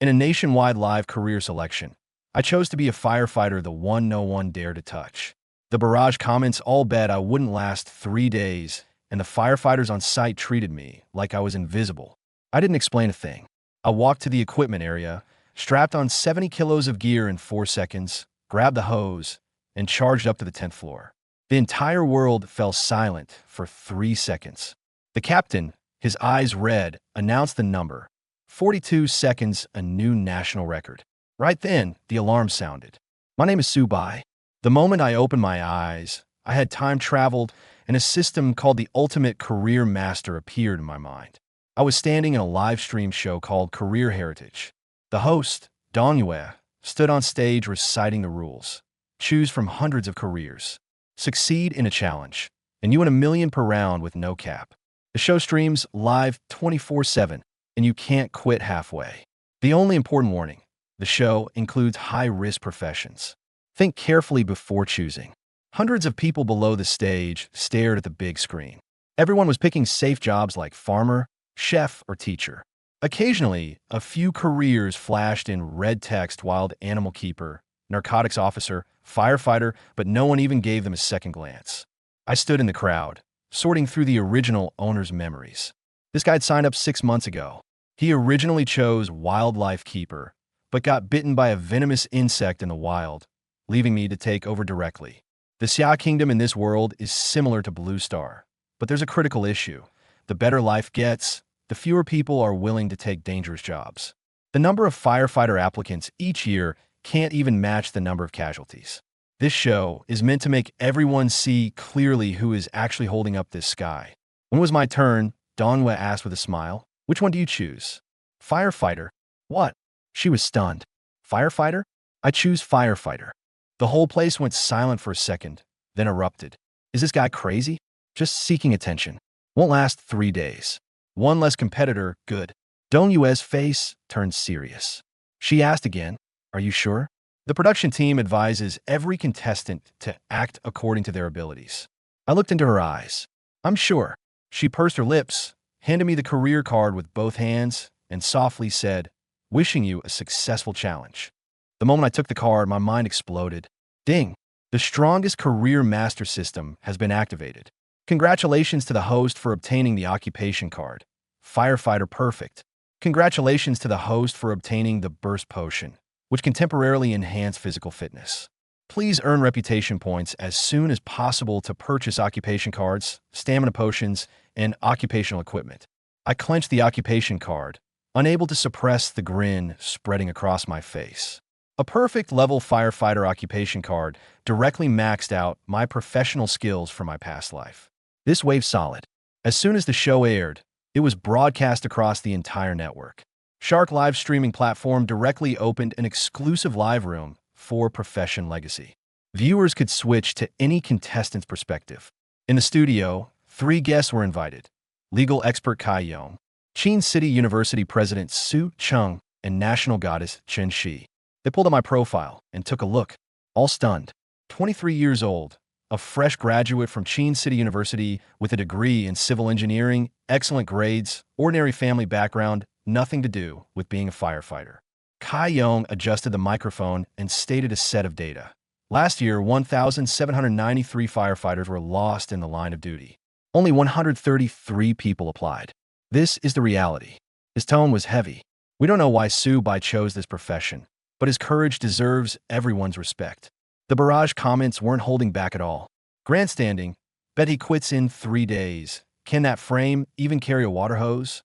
In a nationwide live career selection, I chose to be a firefighter, the one no one dared to touch. The barrage comments all bet I wouldn't last 3 days, and the firefighters on site treated me like I was invisible. I didn't explain a thing. I walked to the equipment area, strapped on 70 kilos of gear in 4 seconds, grabbed the hose, and charged up to the 10th floor. The entire world fell silent for 3 seconds. The captain, his eyes red, announced the number. 42 seconds, a new national record. Right then, the alarm sounded. My name is Subai. The moment I opened my eyes, I had time traveled, and a system called the Ultimate Career Master appeared in my mind. I was standing in a live stream show called Career Heritage. The host, Dongyue, stood on stage reciting the rules. Choose from hundreds of careers. Succeed in a challenge, and you win 1 million per round with no cap. The show streams live 24/7, and you can't quit halfway. The only important warning: the show includes high-risk professions. Think carefully before choosing. Hundreds of people below the stage stared at the big screen. Everyone was picking safe jobs like farmer, chef, or teacher. Occasionally, a few careers flashed in red text: wild animal keeper, narcotics officer, firefighter, but no one even gave them a second glance. I stood in the crowd, sorting through the original owner's memories. This guy had signed up 6 months ago. He originally chose wildlife keeper, but got bitten by a venomous insect in the wild, leaving me to take over directly. The Xia Kingdom in this world is similar to Blue Star, but there's a critical issue. The better life gets, the fewer people are willing to take dangerous jobs. The number of firefighter applicants each year can't even match the number of casualties. This show is meant to make everyone see clearly who is actually holding up this sky. When it was my turn, Donghua asked with a smile, "Which one do you choose?" "Firefighter." "What?" She was stunned. "Firefighter?" "I choose firefighter." The whole place went silent for a second, then erupted. "Is this guy crazy?" "Just seeking attention. Won't last 3 days. One less competitor, good." Dongyue's face turned serious. She asked again, "Are you sure?" The production team advises every contestant to act according to their abilities. I looked into her eyes. "I'm sure." She pursed her lips, handed me the career card with both hands, and softly said, "Wishing you a successful challenge." The moment I took the card, my mind exploded. Ding! The strongest career master system has been activated. Congratulations to the host for obtaining the occupation card. Firefighter perfect. Congratulations to the host for obtaining the burst potion, which can temporarily enhance physical fitness. Please earn reputation points as soon as possible to purchase occupation cards, stamina potions, and occupational equipment. I clenched the occupation card, unable to suppress the grin spreading across my face. A perfect level firefighter occupation card directly maxed out my professional skills from my past life. This wave solid. As soon as the show aired, it was broadcast across the entire network. Shark live streaming platform directly opened an exclusive live room for Profession Legacy. Viewers could switch to any contestant's perspective. In the studio, 3 guests were invited: legal expert Kai Yong, Chin City University President Su Chung, and national goddess Chen Shi. They pulled up my profile and took a look, all stunned. 23 years old, a fresh graduate from Chin City University with a degree in civil engineering, excellent grades, ordinary family background, nothing to do with being a firefighter. Kai Yong adjusted the microphone and stated a set of data. Last year, 1,793 firefighters were lost in the line of duty. Only 133 people applied. This is the reality. His tone was heavy. We don't know why Subai chose this profession, but his courage deserves everyone's respect. The barrage comments weren't holding back at all. Grandstanding, bet he quits in 3 days. Can that frame even carry a water hose?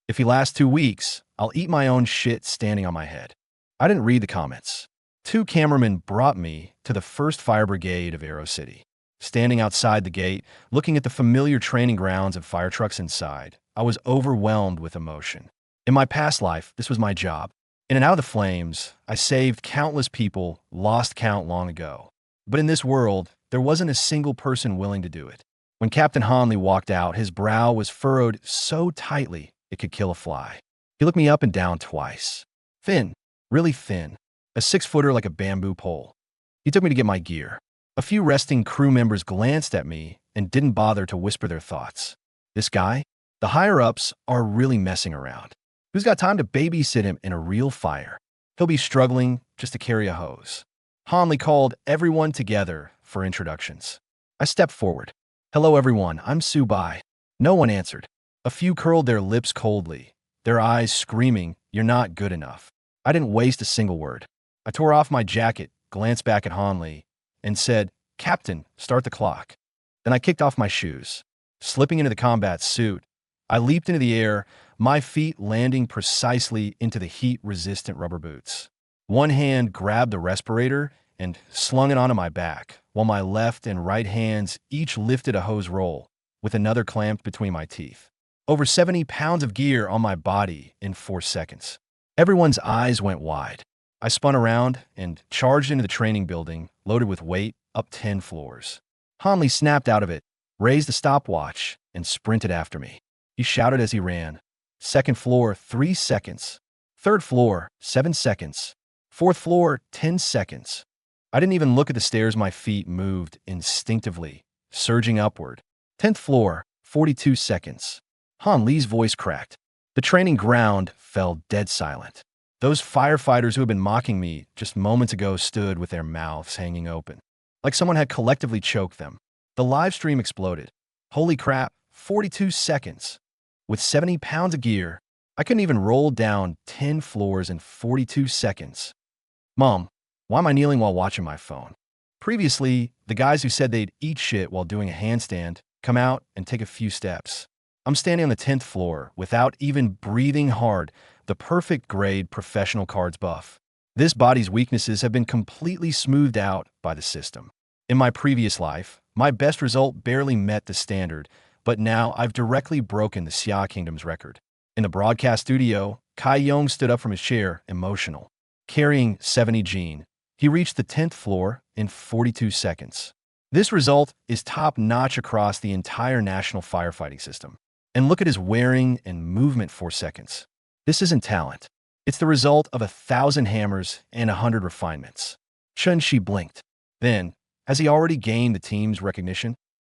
If he lasts 2 weeks, I'll eat my own shit standing on my head. I didn't read the comments. 2 cameramen brought me to the 1st Fire Brigade of Aero City. Standing outside the gate, looking at the familiar training grounds and fire trucks inside, I was overwhelmed with emotion. In my past life, this was my job. In and out of the flames, I saved countless people, lost count long ago. But in this world, there wasn't a single person willing to do it. When Captain Hanley walked out, his brow was furrowed so tightly it could kill a fly. He looked me up and down twice. Thin, really thin, a 6-footer like a bamboo pole. He took me to get my gear. A few resting crew members glanced at me and didn't bother to whisper their thoughts. This guy? The higher-ups are really messing around. He Who's got time to babysit him in a real fire? He'll be struggling just to carry a hose. Hanley called everyone together for introductions. I stepped forward. Hello, everyone. I'm Subai. No one answered. A few curled their lips coldly, their eyes screaming, "You're not good enough." I didn't waste a single word. I tore off my jacket, glanced back at Hanley, and said, "Captain, start the clock." Then I kicked off my shoes. Slipping into the combat suit, I leaped into the air, my feet landing precisely into the heat-resistant rubber boots. One hand grabbed the respirator and slung it onto my back, while my left and right hands each lifted a hose roll, with another clamped between my teeth. Over 70 pounds of gear on my body in 4 seconds. Everyone's eyes went wide. I spun around and charged into the training building, loaded with weight, up 10 floors. Hanley snapped out of it, raised the stopwatch, and sprinted after me. He shouted as he ran. Second floor, 3 seconds. Third floor, 7 seconds. Fourth floor, 10 seconds. I didn't even look at the stairs. My feet moved instinctively, surging upward. 10th floor, 42 seconds. Hanley's voice cracked. The training ground fell dead silent. Those firefighters who had been mocking me just moments ago stood with their mouths hanging open, like someone had collectively choked them. The live stream exploded. Holy crap, 42 seconds. With 70 pounds of gear, I couldn't even roll down 10 floors in 42 seconds. Mom, why am I kneeling while watching my phone? Previously, the guys who said they'd eat shit while doing a handstand come out and take a few steps. I'm standing on the 10th floor without even breathing hard, the perfect grade professional cards buff. This body's weaknesses have been completely smoothed out by the system. In my previous life, my best result barely met the standard, but now I've directly broken the Xia Kingdom's record. In the broadcast studio, Kai Yong stood up from his chair, emotional. Carrying 70 Gene, he reached the 10th floor in 42 seconds. This result is top-notch across the entire national firefighting system. And look at his wearing and movement 4 seconds. This isn't talent. It's the result of 1,000 hammers and 100 refinements. Chun Shi blinked. Then, has he already gained the team's recognition?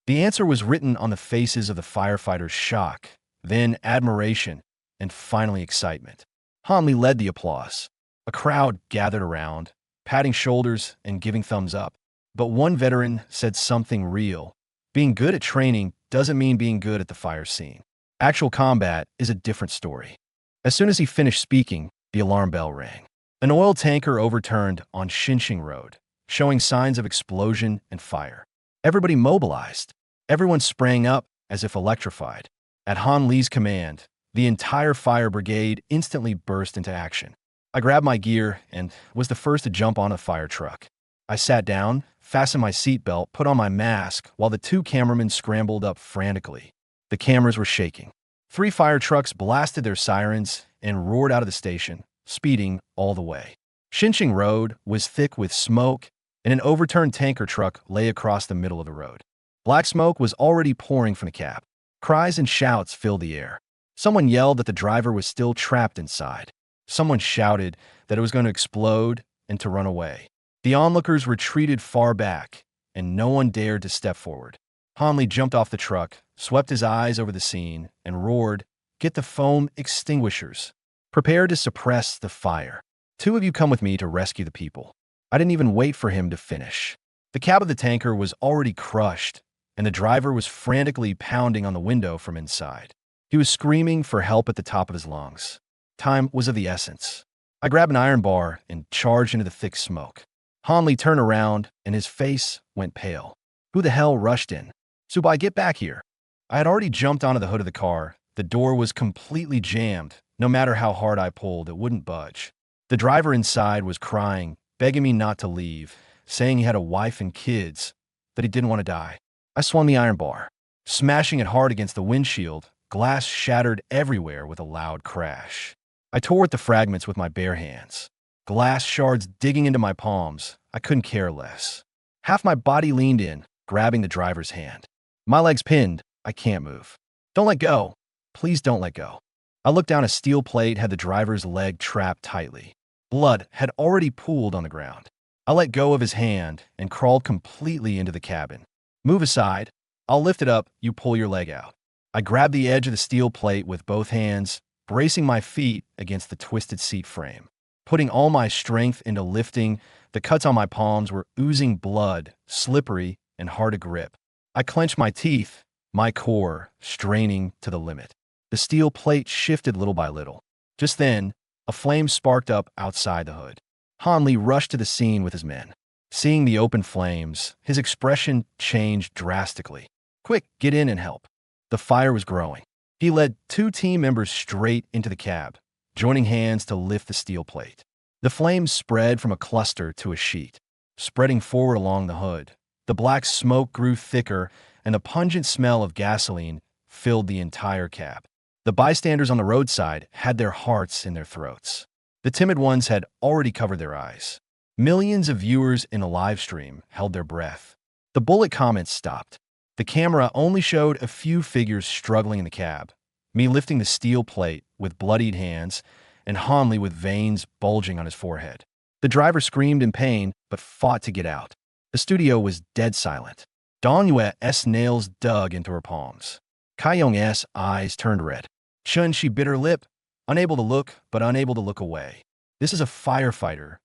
The answer was written on the faces of the firefighters' shock, then admiration, and finally excitement. Hanley led the applause. A crowd gathered around, patting shoulders and giving thumbs up. But one veteran said something real. Being good at training doesn't mean being good at the fire scene. Actual combat is a different story. As soon as he finished speaking, the alarm bell rang. An oil tanker overturned on Xinxing Road, showing signs of explosion and fire. Everybody mobilized. Everyone sprang up as if electrified. At Hanley's command, the entire fire brigade instantly burst into action. I grabbed my gear and was the first to jump on a fire truck. I sat down, fastened my seatbelt, put on my mask, while the 2 cameramen scrambled up frantically. The cameras were shaking. 3 fire trucks blasted their sirens and roared out of the station, speeding all the way. Xinxing Road was thick with smoke, and an overturned tanker truck lay across the middle of the road. Black smoke was already pouring from the cab. Cries and shouts filled the air. Someone yelled that the driver was still trapped inside. Someone shouted that it was going to explode and to run away. The onlookers retreated far back, and no one dared to step forward. Hanley jumped off the truck, swept his eyes over the scene, and roared, "Get the foam extinguishers. Prepare to suppress the fire. 2 of you come with me to rescue the people." I didn't even wait for him to finish. The cab of the tanker was already crushed, and the driver was frantically pounding on the window from inside. He was screaming for help at the top of his lungs. Time was of the essence. I grabbed an iron bar and charged into the thick smoke. Hanley turned around, and his face went pale. Who the hell rushed in? "Subai, get back here." I had already jumped onto the hood of the car. The door was completely jammed. No matter how hard I pulled, it wouldn't budge. The driver inside was crying, begging me not to leave, saying he had a wife and kids, that he didn't want to die. I swung the iron bar, smashing it hard against the windshield. Glass shattered everywhere with a loud crash. I tore at the fragments with my bare hands. Glass shards digging into my palms. I couldn't care less. Half my body leaned in, grabbing the driver's hand. My legs pinned. I can't move. "Don't let go. Please don't let go." I looked down. A steel plate had the driver's leg trapped tightly. Blood had already pooled on the ground. I let go of his hand and crawled completely into the cabin. "Move aside. I'll lift it up. You pull your leg out." I grabbed the edge of the steel plate with both hands, bracing my feet against the twisted seat frame. Putting all my strength into lifting, the cuts on my palms were oozing blood, slippery and hard to grip. I clenched my teeth, my core straining to the limit. The steel plate shifted little by little. Just then, a flame sparked up outside the hood. Hanli rushed to the scene with his men. Seeing the open flames, his expression changed drastically. "Quick, get in and help." The fire was growing. He led 2 team members straight into the cab, joining hands to lift the steel plate. The flames spread from a cluster to a sheet, spreading forward along the hood. The black smoke grew thicker, and the pungent smell of gasoline filled the entire cab. The bystanders on the roadside had their hearts in their throats. The timid ones had already covered their eyes. Millions of viewers in the live stream held their breath. The bullet comments stopped. The camera only showed a few figures struggling in the cab, me lifting the steel plate with bloodied hands, and Hanli with veins bulging on his forehead. The driver screamed in pain, but fought to get out. The studio was dead silent. Dongyue's nails dug into her palms. Kaiyong's eyes turned red. Shun, she bit her lip, unable to look, but unable to look away. "This is a firefighter."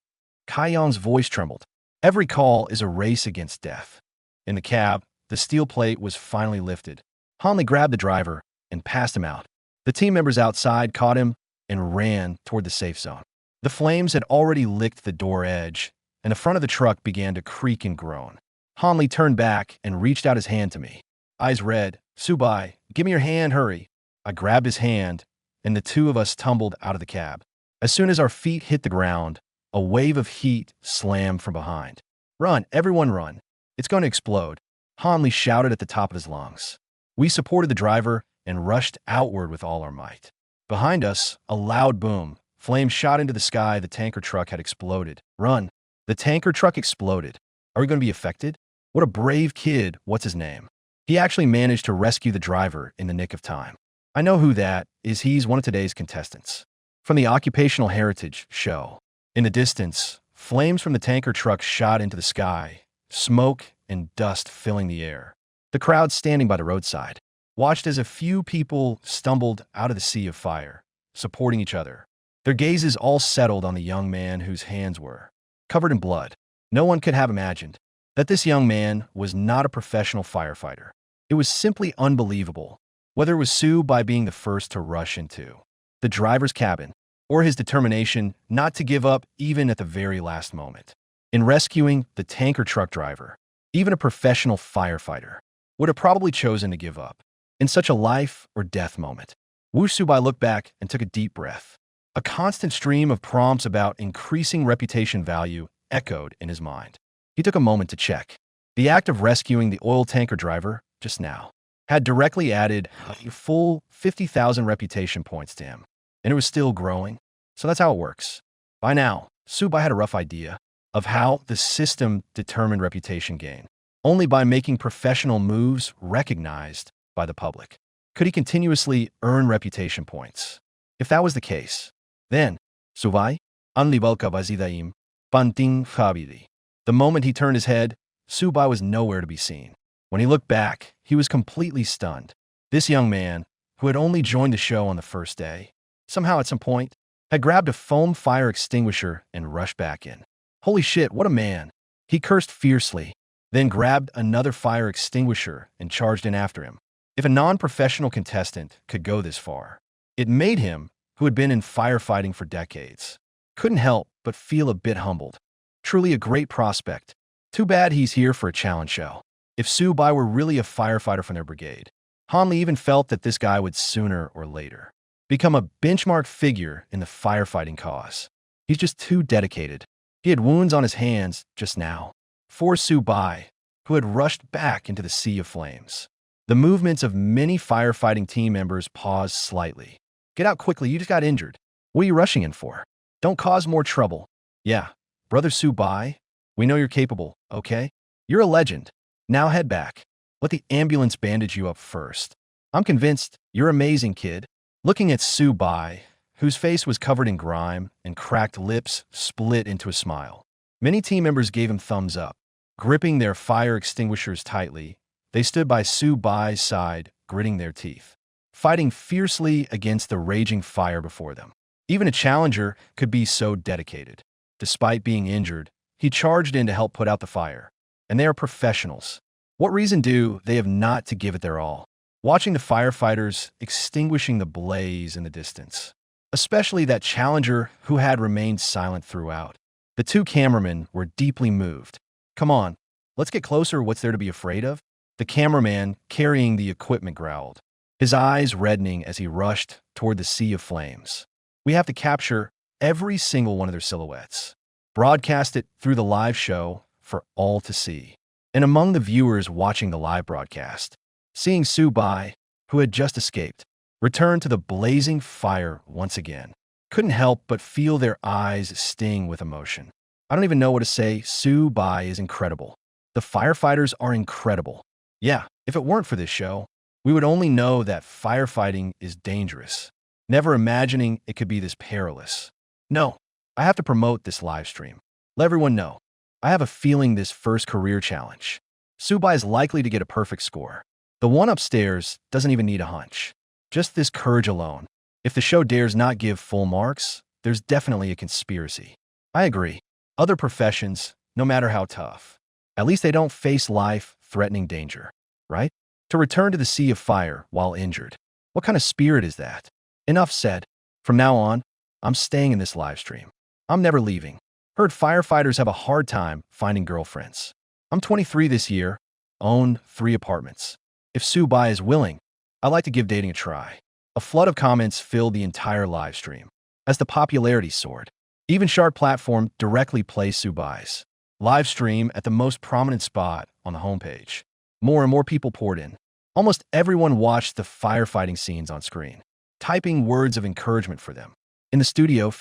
Kaiyong's voice trembled. "Every call is a race against death." In the cab, the steel plate was finally lifted. Hanli grabbed the driver and passed him out. The team members outside caught him and ran toward the safe zone. The flames had already licked the door edge, and the front of the truck began to creak and groan. Hanli turned back and reached out his hand to me. Eyes red. "Subai, give me your hand, hurry." I grabbed his hand, and the 2 of us tumbled out of the cab. As soon as our feet hit the ground, a wave of heat slammed from behind. "Run, everyone run. It's going to explode," Hanli shouted at the top of his lungs. We supported the driver and rushed outward with all our might. Behind us, a loud boom. Flames shot into the sky. The tanker truck had exploded. "Run." The tanker truck exploded. Are we going to be affected? What a brave kid. What's his name? He actually managed to rescue the driver in the nick of time. I know who that is. He's one of today's contestants. From the Occupational Heritage show. In the distance, flames from the tanker truck shot into the sky, smoke and dust filling the air. The crowd standing by the roadside watched as a few people stumbled out of the sea of fire, supporting each other. Their gazes all settled on the young man whose hands were covered in blood. No one could have imagined that this young man was not a professional firefighter. It was simply unbelievable, whether it was Subai being the first to rush into the driver's cabin or his determination not to give up even at the very last moment. In rescuing the tanker truck driver, even a professional firefighter would have probably chosen to give up in such a life or death moment. Wu Subai looked back and took a deep breath. A constant stream of prompts about increasing reputation value echoed in his mind. He took a moment to check. The act of rescuing the oil tanker driver just now had directly added a full 50,000 reputation points to him, and it was still growing. So that's how it works. By now, Subai had a rough idea of how the system determined reputation gain, only by making professional moves recognized by the public. Could he continuously earn reputation points? If that was the case, then Subai, Anlibalka Vazidaim, Banting Fabidi. The moment he turned his head, Subai was nowhere to be seen. When he looked back, he was completely stunned. This young man, who had only joined the show on the first day, somehow at some point, had grabbed a foam fire extinguisher and rushed back in. Holy shit, what a man! He cursed fiercely, then grabbed another fire extinguisher and charged in after him. If a non-professional contestant could go this far, it made him, who had been in firefighting for decades, couldn't help but feel a bit humbled. Truly a great prospect. Too bad he's here for a challenge show. If Subai were really a firefighter from their brigade, Hanli even felt that this guy would sooner or later become a benchmark figure in the firefighting cause. He's just too dedicated. He had wounds on his hands just now. For Subai, who had rushed back into the sea of flames. The movements of many firefighting team members paused slightly. Get out quickly, you just got injured. What are you rushing in for? Don't cause more trouble. Yeah, Brother Subai, we know you're capable, okay? You're a legend. Now head back. Let the ambulance bandage you up first. I'm convinced you're amazing, kid. Looking at Subai, whose face was covered in grime and cracked lips split into a smile. Many team members gave him thumbs up. Gripping their fire extinguishers tightly, they stood by Subai's side, gritting their teeth. fighting fiercely against the raging fire before them. Even a challenger could be so dedicated. Despite being injured, he charged in to help put out the fire. And they are professionals. What reason do they have not to give it their all? Watching the firefighters extinguishing the blaze in the distance, especially that challenger who had remained silent throughout. The two cameramen were deeply moved. Come on, let's get closer. What's there to be afraid of? The cameraman carrying the equipment growled, his eyes reddening as he rushed toward the sea of flames. We have to capture every single one of their silhouettes, broadcast it through the live show for all to see. And among the viewers watching the live broadcast, seeing Sue Bai, who had just escaped, return to the blazing fire once again, couldn't help but feel their eyes sting with emotion. I don't even know what to say. Sue Bai is incredible. The firefighters are incredible. Yeah, if it weren't for this show, we would only know that firefighting is dangerous, never imagining it could be this perilous. No, I have to promote this live stream. Let everyone know. I have a feeling this first career challenge, Sue Bai is likely to get a perfect score. The one upstairs doesn't even need a hunch. Just this courage alone. If the show dares not give full marks, there's definitely a conspiracy. I agree. Other professions, no matter how tough, at least they don't face life-threatening danger, right? To return to the sea of fire while injured. What kind of spirit is that? Enough said. From now on, I'm staying in this live stream. I'm never leaving. Heard firefighters have a hard time finding girlfriends. I'm 23 this year, own 3 apartments. If Sue Bai is willing, I'd like to give dating a try. A flood of comments filled the entire live stream. As the popularity soared, even Sharp Platform directly plays Sue Bai's live stream at the most prominent spot on the homepage. More and more people poured in. Almost everyone watched the firefighting scenes on screen, typing words of encouragement for them. In the studio,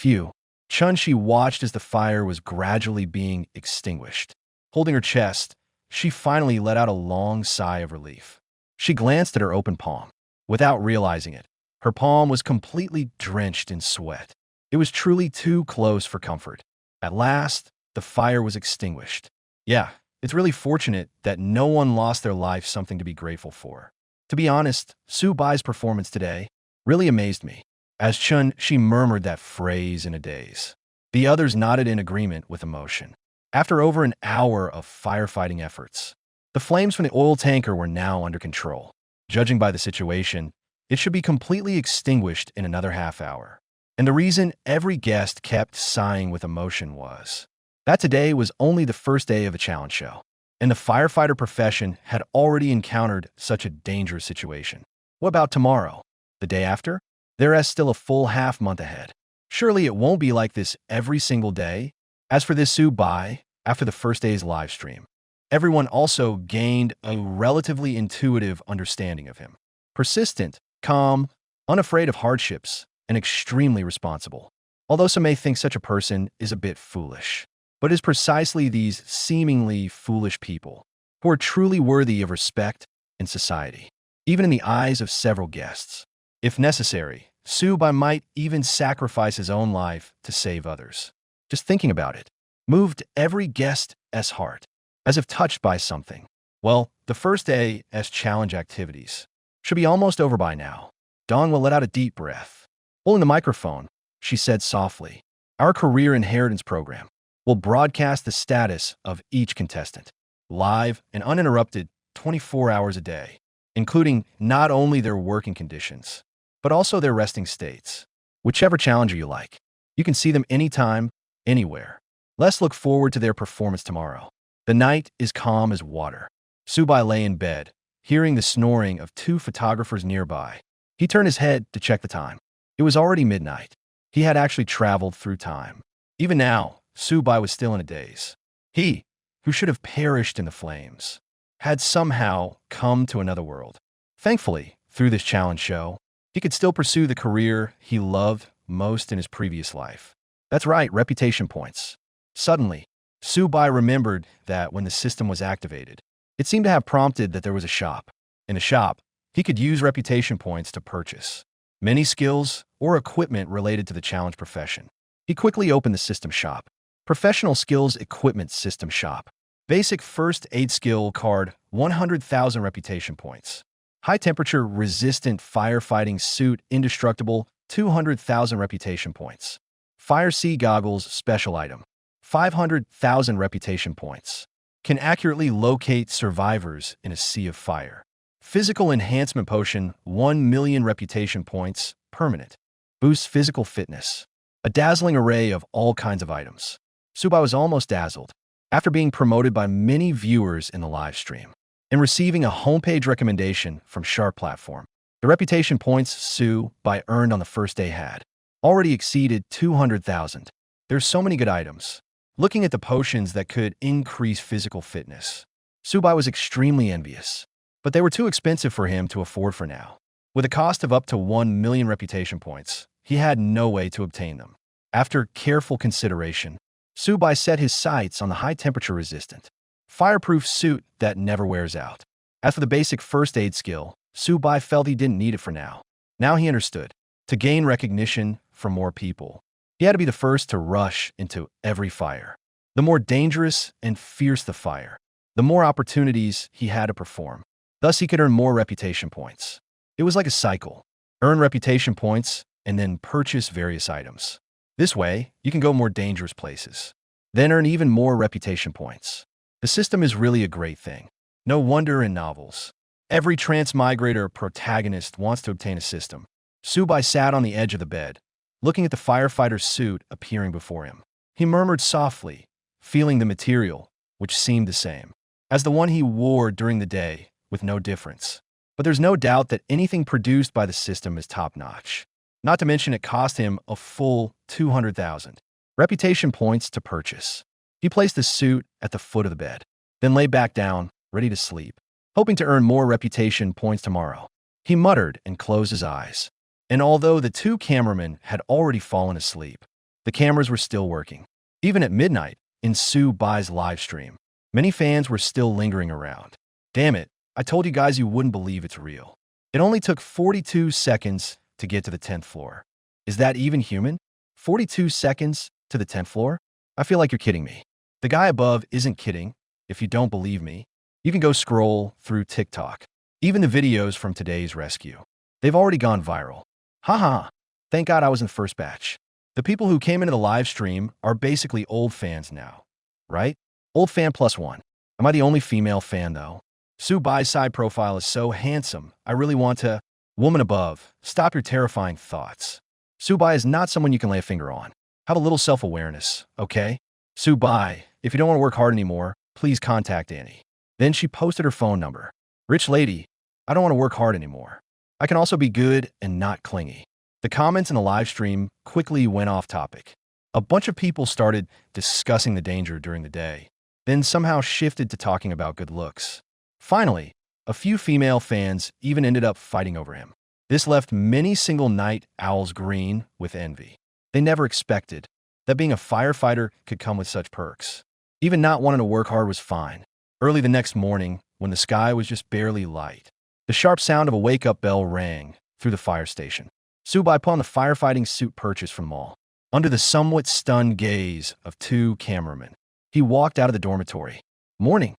Chun-Shi watched as the fire was gradually being extinguished. Holding her chest, she finally let out a long sigh of relief. She glanced at her open palm. Without realizing it, her palm was completely drenched in sweat. It was truly too close for comfort. At last, the fire was extinguished. Yeah, it's really fortunate that no one lost their life, something to be grateful for. To be honest, Sue Bai's performance today really amazed me. As Chun-Shi murmured that phrase in a daze, the others nodded in agreement with emotion. After over an hour of firefighting efforts, the flames from the oil tanker were now under control. Judging by the situation, it should be completely extinguished in another half hour. And the reason every guest kept sighing with emotion was that today was only the first day of a challenge show, and the firefighter profession had already encountered such a dangerous situation. What about tomorrow? The day after? There is still a full half month ahead. Surely it won't be like this every single day. As for this Sue Bai, after the first day's live stream, everyone also gained a relatively intuitive understanding of him. Persistent, calm, unafraid of hardships, and extremely responsible. Although some may think such a person is a bit foolish, but it is precisely these seemingly foolish people who are truly worthy of respect in society, even in the eyes of several guests. If necessary, Sue Bai might even sacrifice his own life to save others. Just thinking about it moved every guest's heart, as if touched by something. Well, the first day's challenge activities should be almost over by now. Dawn will let out a deep breath. Holding the microphone, she said softly, "Our career inheritance program will broadcast the status of each contestant, live and uninterrupted 24 hours a day, including not only their working conditions, but also their resting states. Whichever challenger you like, you can see them anytime, anywhere. Let's look forward to their performance tomorrow." The night is calm as water. Sue Bai lay in bed, hearing the snoring of 2 photographers nearby. He turned his head to check the time. It was already midnight. He had actually traveled through time. Even now, Sue Bai was still in a daze. He, who should have perished in the flames, had somehow come to another world. Thankfully, through this challenge show, he could still pursue the career he loved most in his previous life. That's right, reputation points. Suddenly, Sue Bai remembered that when the system was activated, it seemed to have prompted that there was a shop. In the shop, he could use reputation points to purchase many skills or equipment related to the challenge profession. He quickly opened the system shop. Professional Skills Equipment System Shop. Basic First Aid Skill Card, 100,000 reputation points. High-temperature resistant firefighting suit, indestructible, 200,000 reputation points. Fire Sea goggles, special item. 500,000 reputation points. Can accurately locate survivors in a sea of fire. Physical enhancement potion, 1 million reputation points, permanent. Boosts physical fitness. A dazzling array of all kinds of items. Subai was almost dazzled after being promoted by many viewers in the live stream and receiving a homepage recommendation from Sharp Platform. The reputation points Subai earned on the first day had already exceeded 200,000. There's so many good items. Looking at the potions that could increase physical fitness, Subai was extremely envious, but they were too expensive for him to afford for now. With a cost of up to 1 million reputation points, he had no way to obtain them. After careful consideration, Subai set his sights on the high-temperature resistant, fireproof suit that never wears out. As for the basic first aid skill, Subai felt he didn't need it for now. Now he understood. To gain recognition from more people, he had to be the first to rush into every fire. The more dangerous and fierce the fire, the more opportunities he had to perform. Thus, he could earn more reputation points. It was like a cycle. Earn reputation points and then purchase various items. This way, you can go more dangerous places, then earn even more reputation points. The system is really a great thing. No wonder in novels, every transmigrator protagonist wants to obtain a system. Subai sat on the edge of the bed, looking at the firefighter's suit appearing before him. He murmured softly, feeling the material, which seemed the same as the one he wore during the day, with no difference. But there's no doubt that anything produced by the system is top-notch. Not to mention it cost him a full 200,000 reputation points to purchase. He placed the suit at the foot of the bed, then lay back down, ready to sleep, hoping to earn more reputation points tomorrow. He muttered and closed his eyes. And although the two cameramen had already fallen asleep, the cameras were still working. Even at midnight, in Subai's live stream, many fans were still lingering around. Damn it, I told you guys you wouldn't believe it's real. It only took 42 seconds to get to the 10th floor. Is that even human? 42 seconds to the 10th floor? I feel like you're kidding me. The guy above isn't kidding. If you don't believe me, you can go scroll through TikTok. Even the videos from today's rescue. They've already gone viral. Haha, thank God I was in the first batch. The people who came into the live stream are basically old fans now, right? Old fan plus one. Am I the only female fan though? Subai's side profile is so handsome, I really want to. Woman above, stop your terrifying thoughts. Subai is not someone you can lay a finger on. Have a little self-awareness, okay? Subai, if you don't want to work hard anymore, please contact Annie. Then she posted her phone number. Rich lady, I don't want to work hard anymore. I can also be good and not clingy. The comments in the live stream quickly went off topic. A bunch of people started discussing the danger during the day, then somehow shifted to talking about good looks. Finally, a few female fans even ended up fighting over him. This left many single night owls green with envy. They never expected that being a firefighter could come with such perks. Even not wanting to work hard was fine. Early the next morning, when the sky was just barely light, the sharp sound of a wake-up bell rang through the fire station. Subai put on the firefighting suit purchased from the mall. Under the somewhat stunned gaze of two cameramen, he walked out of the dormitory. Morning.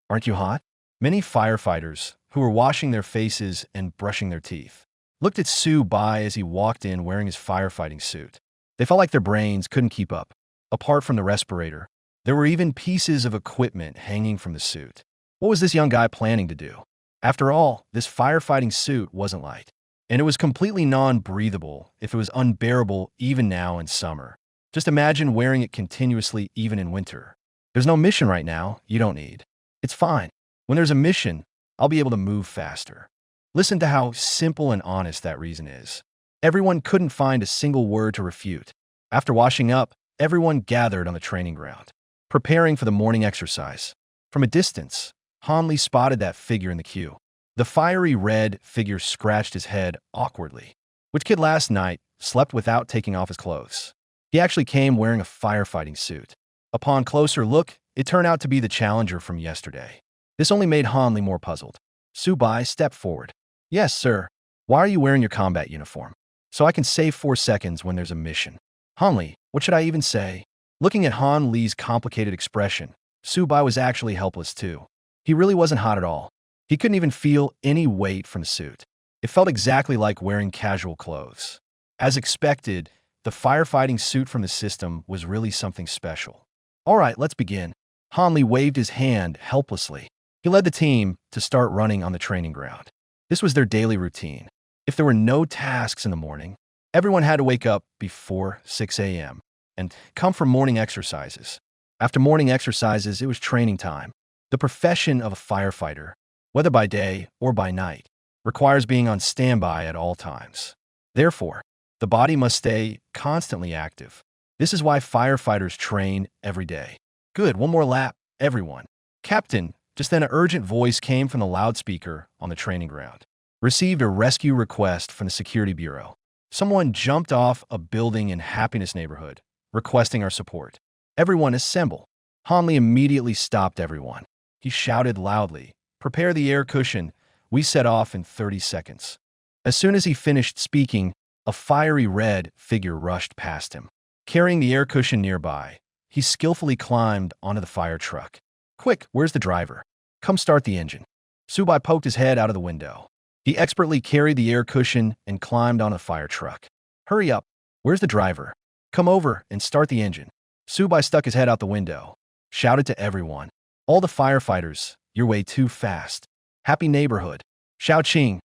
Aren't you hot? Many firefighters, who were washing their faces and brushing their teeth, looked at Subai as he walked in wearing his firefighting suit. They felt like their brains couldn't keep up. Apart from the respirator, there were even pieces of equipment hanging from the suit. What was this young guy planning to do? After all, this firefighting suit wasn't light, and it was completely non-breathable if it was unbearable even now in summer. Just imagine wearing it continuously even in winter. There's no mission right now you don't need. It's fine. When there's a mission, I'll be able to move faster. Listen to how simple and honest that reason is. Everyone couldn't find a single word to refute. After washing up, everyone gathered on the training ground, preparing for the morning exercise. From a distance, Hanli spotted that figure in the queue. The fiery red figure scratched his head awkwardly. Which kid last night slept without taking off his clothes? He actually came wearing a firefighting suit. Upon closer look, it turned out to be the challenger from yesterday. This only made Hanli more puzzled. Subai stepped forward. Yes, sir. Why are you wearing your combat uniform? So I can save 4 seconds when there's a mission. Hanli, what should I even say? Looking at Hanli's complicated expression, Subai was actually helpless too. He really wasn't hot at all. He couldn't even feel any weight from the suit. It felt exactly like wearing casual clothes. As expected, the firefighting suit from the system was really something special. All right, let's begin. Hanley waved his hand helplessly. He led the team to start running on the training ground. This was their daily routine. If there were no tasks in the morning, everyone had to wake up before 6 a.m. and come for morning exercises. After morning exercises, it was training time. The profession of a firefighter, whether by day or by night, requires being on standby at all times. Therefore, the body must stay constantly active. This is why firefighters train every day. Good, one more lap, everyone. Captain, just then an urgent voice came from the loudspeaker on the training ground. Received a rescue request from the security bureau. Someone jumped off a building in Happiness neighborhood, requesting our support. Everyone assemble. Hanley immediately stopped everyone. He shouted loudly, "Prepare the air cushion. We set off in 30 seconds." As soon as he finished speaking, a fiery red figure rushed past him. Carrying the air cushion nearby, he skillfully climbed onto the fire truck. "Quick, where's the driver? Come start the engine." Subai poked his head out of the window. He expertly carried the air cushion and climbed on a fire truck. "Hurry up, where's the driver? Come over and start the engine." Subai stuck his head out the window, shouted to everyone, "All the firefighters, you're way too fast. Happy neighborhood. Xiaoqing,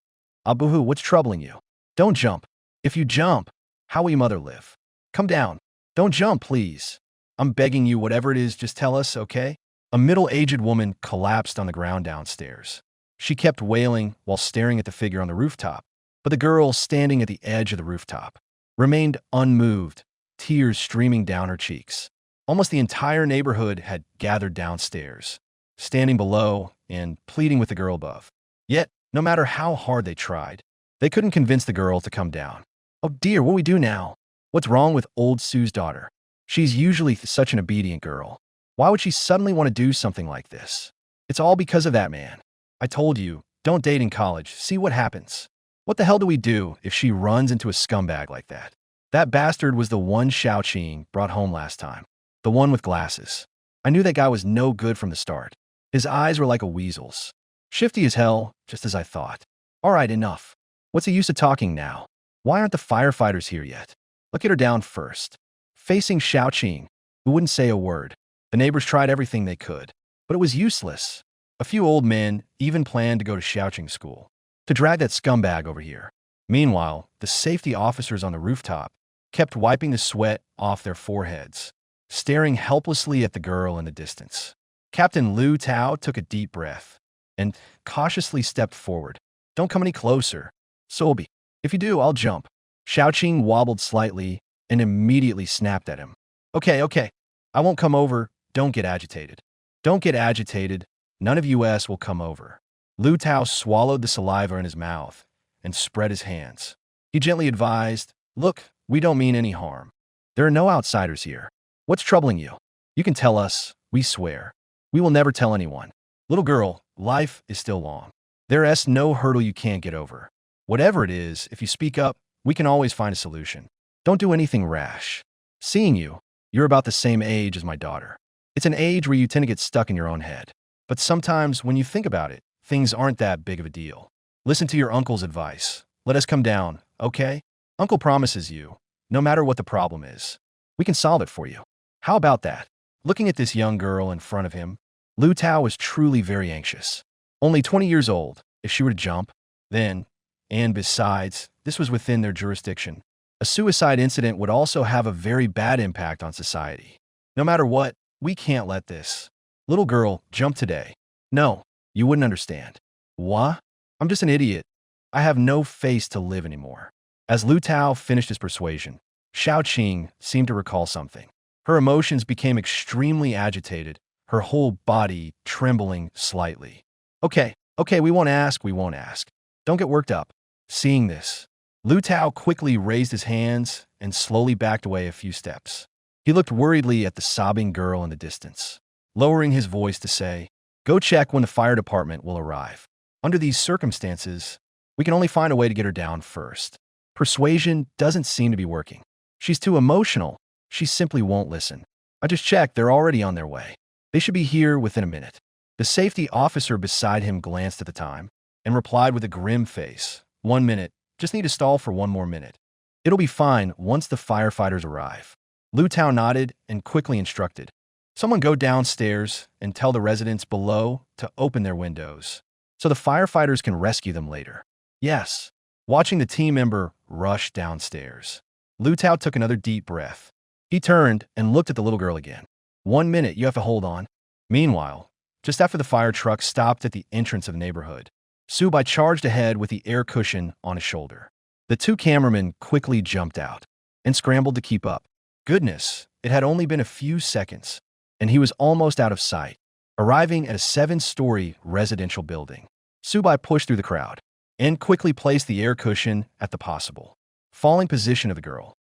Abuhu, what's troubling you? Don't jump. If you jump, how will your mother live? Come down. Don't jump, please. I'm begging you, whatever it is, just tell us, okay?" A middle-aged woman collapsed on the ground downstairs. She kept wailing while staring at the figure on the rooftop, but the girl standing at the edge of the rooftop remained unmoved, tears streaming down her cheeks. Almost the entire neighborhood had gathered downstairs, standing below and pleading with the girl above. Yet, no matter how hard they tried, they couldn't convince the girl to come down. "Oh dear, what do we do now? What's wrong with old Sue's daughter? She's usually such an obedient girl. Why would she suddenly want to do something like this? It's all because of that man. I told you, don't date in college. See what happens. What the hell do we do if she runs into a scumbag like that? That bastard was the one Xiaoqing brought home last time. The one with glasses. I knew that guy was no good from the start. His eyes were like a weasel's. Shifty as hell, just as I thought. All right, enough. What's the use of talking now? Why aren't the firefighters here yet? Let's get her down first." Facing Xiaoqing, who wouldn't say a word, the neighbors tried everything they could, but it was useless. A few old men even planned to go to Xiaoqing school, to drag that scumbag over here. Meanwhile, the safety officers on the rooftop kept wiping the sweat off their foreheads, staring helplessly at the girl in the distance. Captain Lu Tao took a deep breath and cautiously stepped forward. "Don't come any closer. Sobi, if you do, I'll jump." Xiaoqing wobbled slightly and immediately snapped at him. Okay, I won't come over. Don't get agitated. Don't get agitated. None of US will come over." Lu Tao swallowed the saliva in his mouth and spread his hands. He gently advised, "Look, we don't mean any harm. There are no outsiders here. What's troubling you? You can tell us, we swear. We will never tell anyone. Little girl, life is still long. There is no hurdle you can't get over. Whatever it is, if you speak up, we can always find a solution. Don't do anything rash. Seeing you, you're about the same age as my daughter. It's an age where you tend to get stuck in your own head. But sometimes, when you think about it, things aren't that big of a deal. Listen to your uncle's advice. Let us come down, okay? Uncle promises you, no matter what the problem is, we can solve it for you. How about that?" Looking at this young girl in front of him, Lu Tao was truly very anxious. Only 20 years old, if she were to jump, then, and besides, this was within their jurisdiction, a suicide incident would also have a very bad impact on society. No matter what, we can't let this little girl jump today. No, you wouldn't understand. What? I'm just an idiot. I have no face to live anymore. As Lu Tao finished his persuasion, Xiaoqing seemed to recall something. Her emotions became extremely agitated, her whole body trembling slightly. Okay, we won't ask. Don't get worked up." Seeing this, Lu Tao quickly raised his hands and slowly backed away a few steps. He looked worriedly at the sobbing girl in the distance, lowering his voice to say, "Go check when the fire department will arrive. Under these circumstances, we can only find a way to get her down first. Persuasion doesn't seem to be working. She's too emotional. She simply won't listen. I just checked, they're already on their way. They should be here within a minute." The safety officer beside him glanced at the time and replied with a grim face, 1 minute, just need to stall for 1 more minute. It'll be fine once the firefighters arrive. Lu Tao nodded and quickly instructed, someone go downstairs and tell the residents below to open their windows so the firefighters can rescue them later. Yes. Watching the team member rush downstairs, Lu Tao took another deep breath. He turned and looked at the little girl again. 1 minute, you have to hold on. Meanwhile, just after the fire truck stopped at the entrance of the neighborhood, Subai charged ahead with the air cushion on his shoulder. The two cameramen quickly jumped out and scrambled to keep up. Goodness, it had only been a few seconds, and he was almost out of sight, arriving at a 7-story residential building. Subai pushed through the crowd and quickly placed the air cushion at the possible falling position of the girl.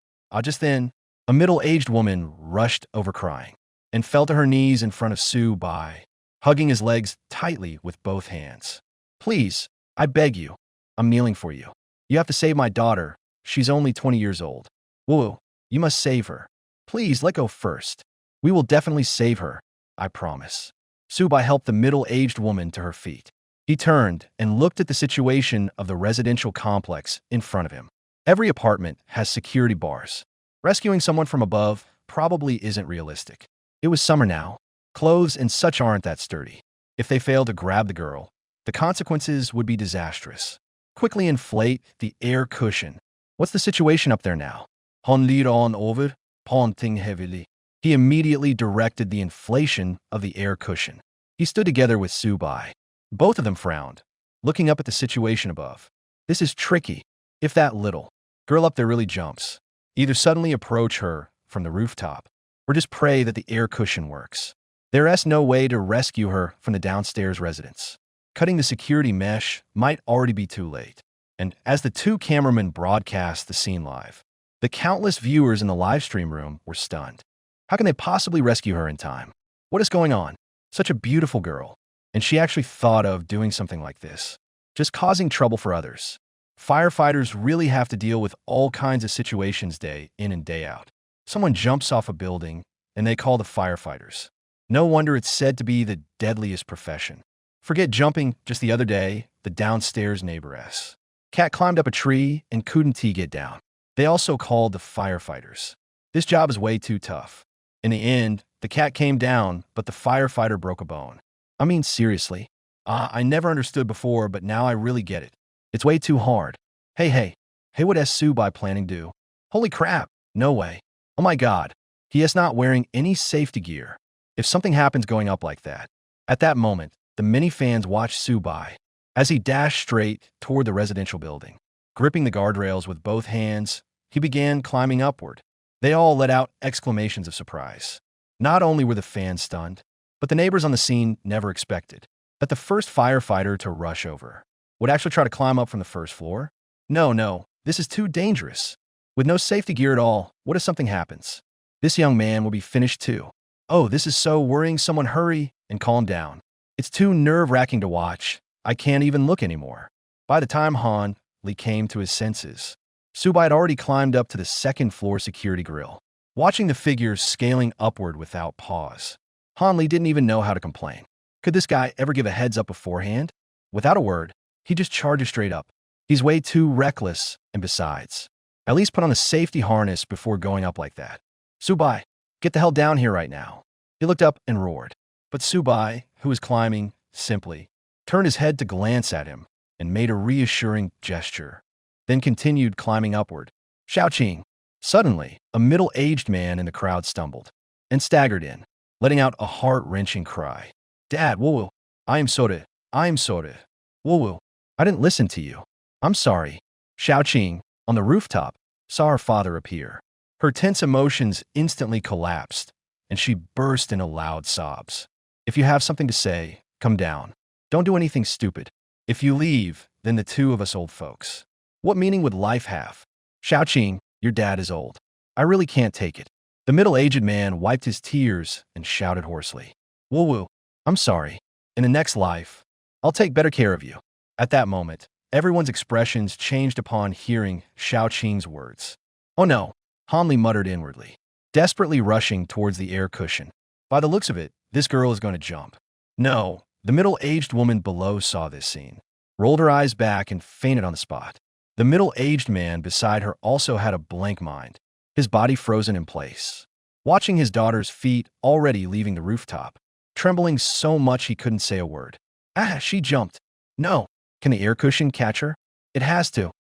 Just then, a middle-aged woman rushed over crying and fell to her knees in front of Subai, hugging his legs tightly with both hands. Please, I beg you, I'm kneeling for you. You have to save my daughter. She's only 20 years old. Whoa, you must save her. Please, let go first. We will definitely save her, I promise. Subai helped the middle-aged woman to her feet. He turned and looked at the situation of the residential complex in front of him. Every apartment has security bars. Rescuing someone from above probably isn't realistic. It was summer now. Clothes and such aren't that sturdy. If they failed to grab the girl, the consequences would be disastrous. Quickly inflate the air cushion. What's the situation up there now? Han lead on over, panting heavily. He immediately directed the inflation of the air cushion. He stood together with Subai. Both of them frowned, looking up at the situation above. This is tricky. If that little girl up there really jumps, either suddenly approach her from the rooftop or just pray that the air cushion works. There is no way to rescue her from the downstairs residents. Cutting the security mesh might already be too late. And as the two cameramen broadcast the scene live, the countless viewers in the live stream room were stunned. How can they possibly rescue her in time? What is going on? Such a beautiful girl. And she actually thought of doing something like this, just causing trouble for others. Firefighters really have to deal with all kinds of situations day in and day out. Someone jumps off a building, and they call the firefighters. No wonder it's said to be the deadliest profession. Forget jumping, just the other day, the downstairs neighboress cat climbed up a tree and couldn't get down. They also called the firefighters. This job is way too tough. In the end, the cat came down, but the firefighter broke a bone. I mean, seriously. I never understood before, but now I really get it. It's way too hard. Hey, what is Subai planning to do? Holy crap, no way. Oh my god, he is not wearing any safety gear. If something happens going up like that. At that moment, the many fans watched Subai as he dashed straight toward the residential building. Gripping the guardrails with both hands, he began climbing upward. They all let out exclamations of surprise. Not only were the fans stunned, but the neighbors on the scene never expected that the first firefighter to rush over would actually try to climb up from the first floor. No, this is too dangerous. With no safety gear at all, what if something happens? This young man will be finished too. Oh, this is so worrying. Someone hurry and calm down. It's too nerve-wracking to watch. I can't even look anymore. By the time Han Li came to his senses, Subai had already climbed up to the second-floor security grill, watching the figures scaling upward without pause. Han Li didn't even know how to complain. Could this guy ever give a heads up beforehand? Without a word, he just charges straight up. He's way too reckless, and besides, at least put on a safety harness before going up like that. Subai, get the hell down here right now. He looked up and roared. But Subai, who was climbing, simply turned his head to glance at him and made a reassuring gesture, then continued climbing upward. Xiaoqing. Suddenly, a middle-aged man in the crowd stumbled and staggered in, letting out a heart-wrenching cry. Dad, whoa, I am sorry. Whoa, I didn't listen to you. I'm sorry. Xiaoqing, on the rooftop, saw her father appear. Her tense emotions instantly collapsed, and she burst into loud sobs. If you have something to say, come down. Don't do anything stupid. If you leave, then the two of us old folks. What meaning would life have? Xiaoqing, your dad is old. I really can't take it. The middle-aged man wiped his tears and shouted hoarsely. Woo, I'm sorry. In the next life, I'll take better care of you. At that moment, everyone's expressions changed upon hearing Xiaoqing's words. Oh no, Han Li muttered inwardly, desperately rushing towards the air cushion. By the looks of it, this girl is going to jump. No, The middle-aged woman below saw this scene, rolled her eyes back, and fainted on the spot. The middle-aged man beside her also had a blank mind, his body frozen in place, watching his daughter's feet already leaving the rooftop, trembling so much he couldn't say a word. Ah, she jumped. No. Can the air cushion catch her? It has to.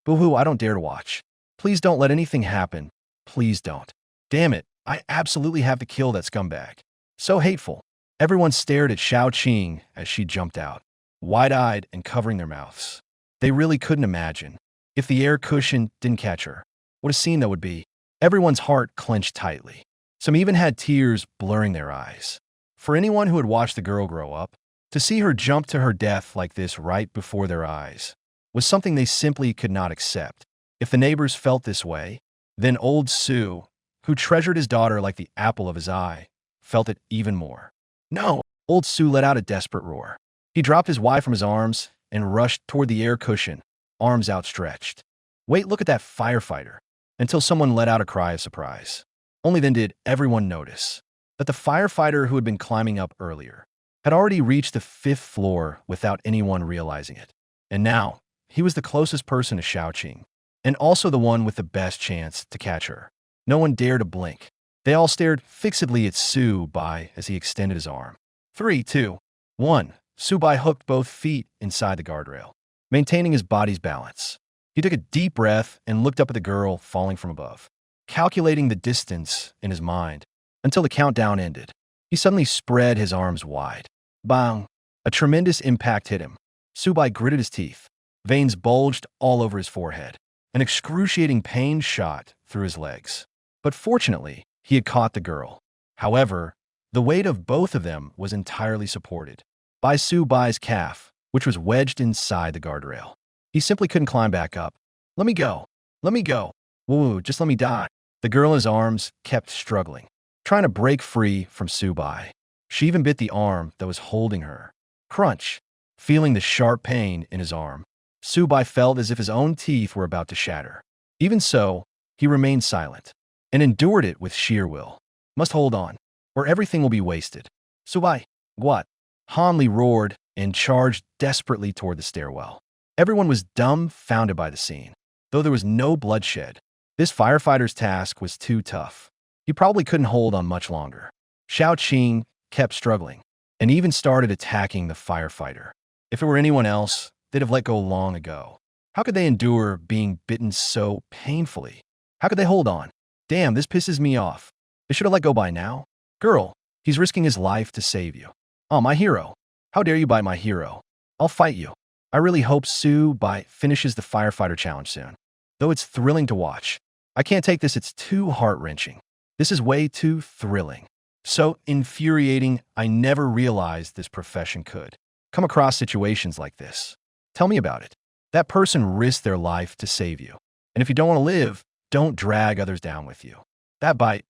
Boo-hoo, I don't dare to watch. Please don't let anything happen. Please don't. Damn it, I absolutely have to kill that scumbag. So hateful. Everyone stared at Xiao Qing as she jumped out, wide-eyed and covering their mouths. They really couldn't imagine. If the air cushion didn't catch her, what a scene that would be. Everyone's heart clenched tightly. Some even had tears blurring their eyes. For anyone who had watched the girl grow up, to see her jump to her death like this right before their eyes was something they simply could not accept. If the neighbors felt this way, then old Su, who treasured his daughter like the apple of his eye, felt it even more. No! Old Su let out a desperate roar. He dropped his wife from his arms and rushed toward the air cushion, arms outstretched. Wait, look at that firefighter! Until someone let out a cry of surprise. Only then did everyone notice that the firefighter who had been climbing up earlier had already reached the 5th floor without anyone realizing it. And now, he was the closest person to Xiao Qing, and also the one with the best chance to catch her. No one dared to blink. They all stared fixedly at Su Bai as he extended his arm. 3, 2, 1. Su Bai hooked both feet inside the guardrail, maintaining his body's balance. He took a deep breath and looked up at the girl falling from above, calculating the distance in his mind until the countdown ended. He suddenly spread his arms wide. Bang! A tremendous impact hit him. Su Bai gritted his teeth. Veins bulged all over his forehead. An excruciating pain shot through his legs. But fortunately, he had caught the girl. However, the weight of both of them was entirely supported by Su Bai's calf, which was wedged inside the guardrail. He simply couldn't climb back up. Let me go. Let me go. Woo, just let me die. The girl in his arms kept struggling, trying to break free from Su Bai. She even bit the arm that was holding her. Crunch. Feeling the sharp pain in his arm, Su Bai felt as if his own teeth were about to shatter. Even so, he remained silent and endured it with sheer will. Must hold on, or everything will be wasted. Su Bai, what? Han Li roared and charged desperately toward the stairwell. Everyone was dumbfounded by the scene. Though there was no bloodshed, this firefighter's task was too tough. He probably couldn't hold on much longer. Xiao Qing kept struggling and even started attacking the firefighter. If it were anyone else, they'd have let go long ago. How could they endure being bitten so painfully? How could they hold on? Damn, this pisses me off. They should have let go by now. Girl, he's risking his life to save you. Oh, my hero. How dare you bite my hero? I'll fight you. I really hope Su Bai finishes the firefighter challenge soon. Though it's thrilling to watch, I can't take this, it's too heart-wrenching. This is way too thrilling. So infuriating, I never realized this profession could come across situations like this. Tell me about it. That person risked their life to save you. And if you don't want to live, don't drag others down with you. That bite,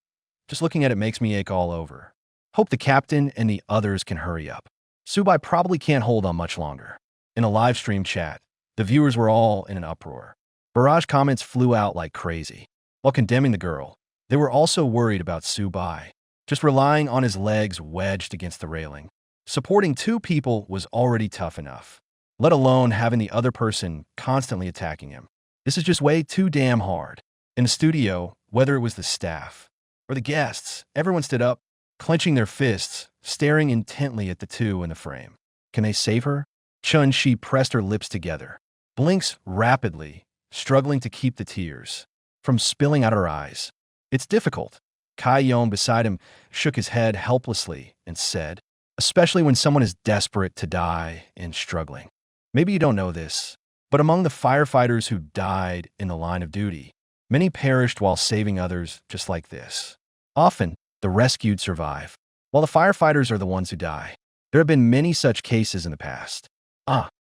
just looking at it makes me ache all over. Hope the captain and the others can hurry up. Su Bai probably can't hold on much longer. In a live stream chat, the viewers were all in an uproar. Barrage comments flew out like crazy. While condemning the girl, they were also worried about Su Bai. Just relying on his legs wedged against the railing. Supporting two people was already tough enough, let alone having the other person constantly attacking him. This is just way too damn hard. In the studio, whether it was the staff or the guests, everyone stood up, clenching their fists, staring intently at the two in the frame. Can they save her? Chun-Shi pressed her lips together, blinks rapidly, struggling to keep the tears from spilling out her eyes. It's difficult. Kai Yon beside him shook his head helplessly and said, especially when someone is desperate to die and struggling. Maybe you don't know this, but among the firefighters who died in the line of duty, many perished while saving others just like this. Often, the rescued survive, while the firefighters are the ones who die. There have been many such cases in the past.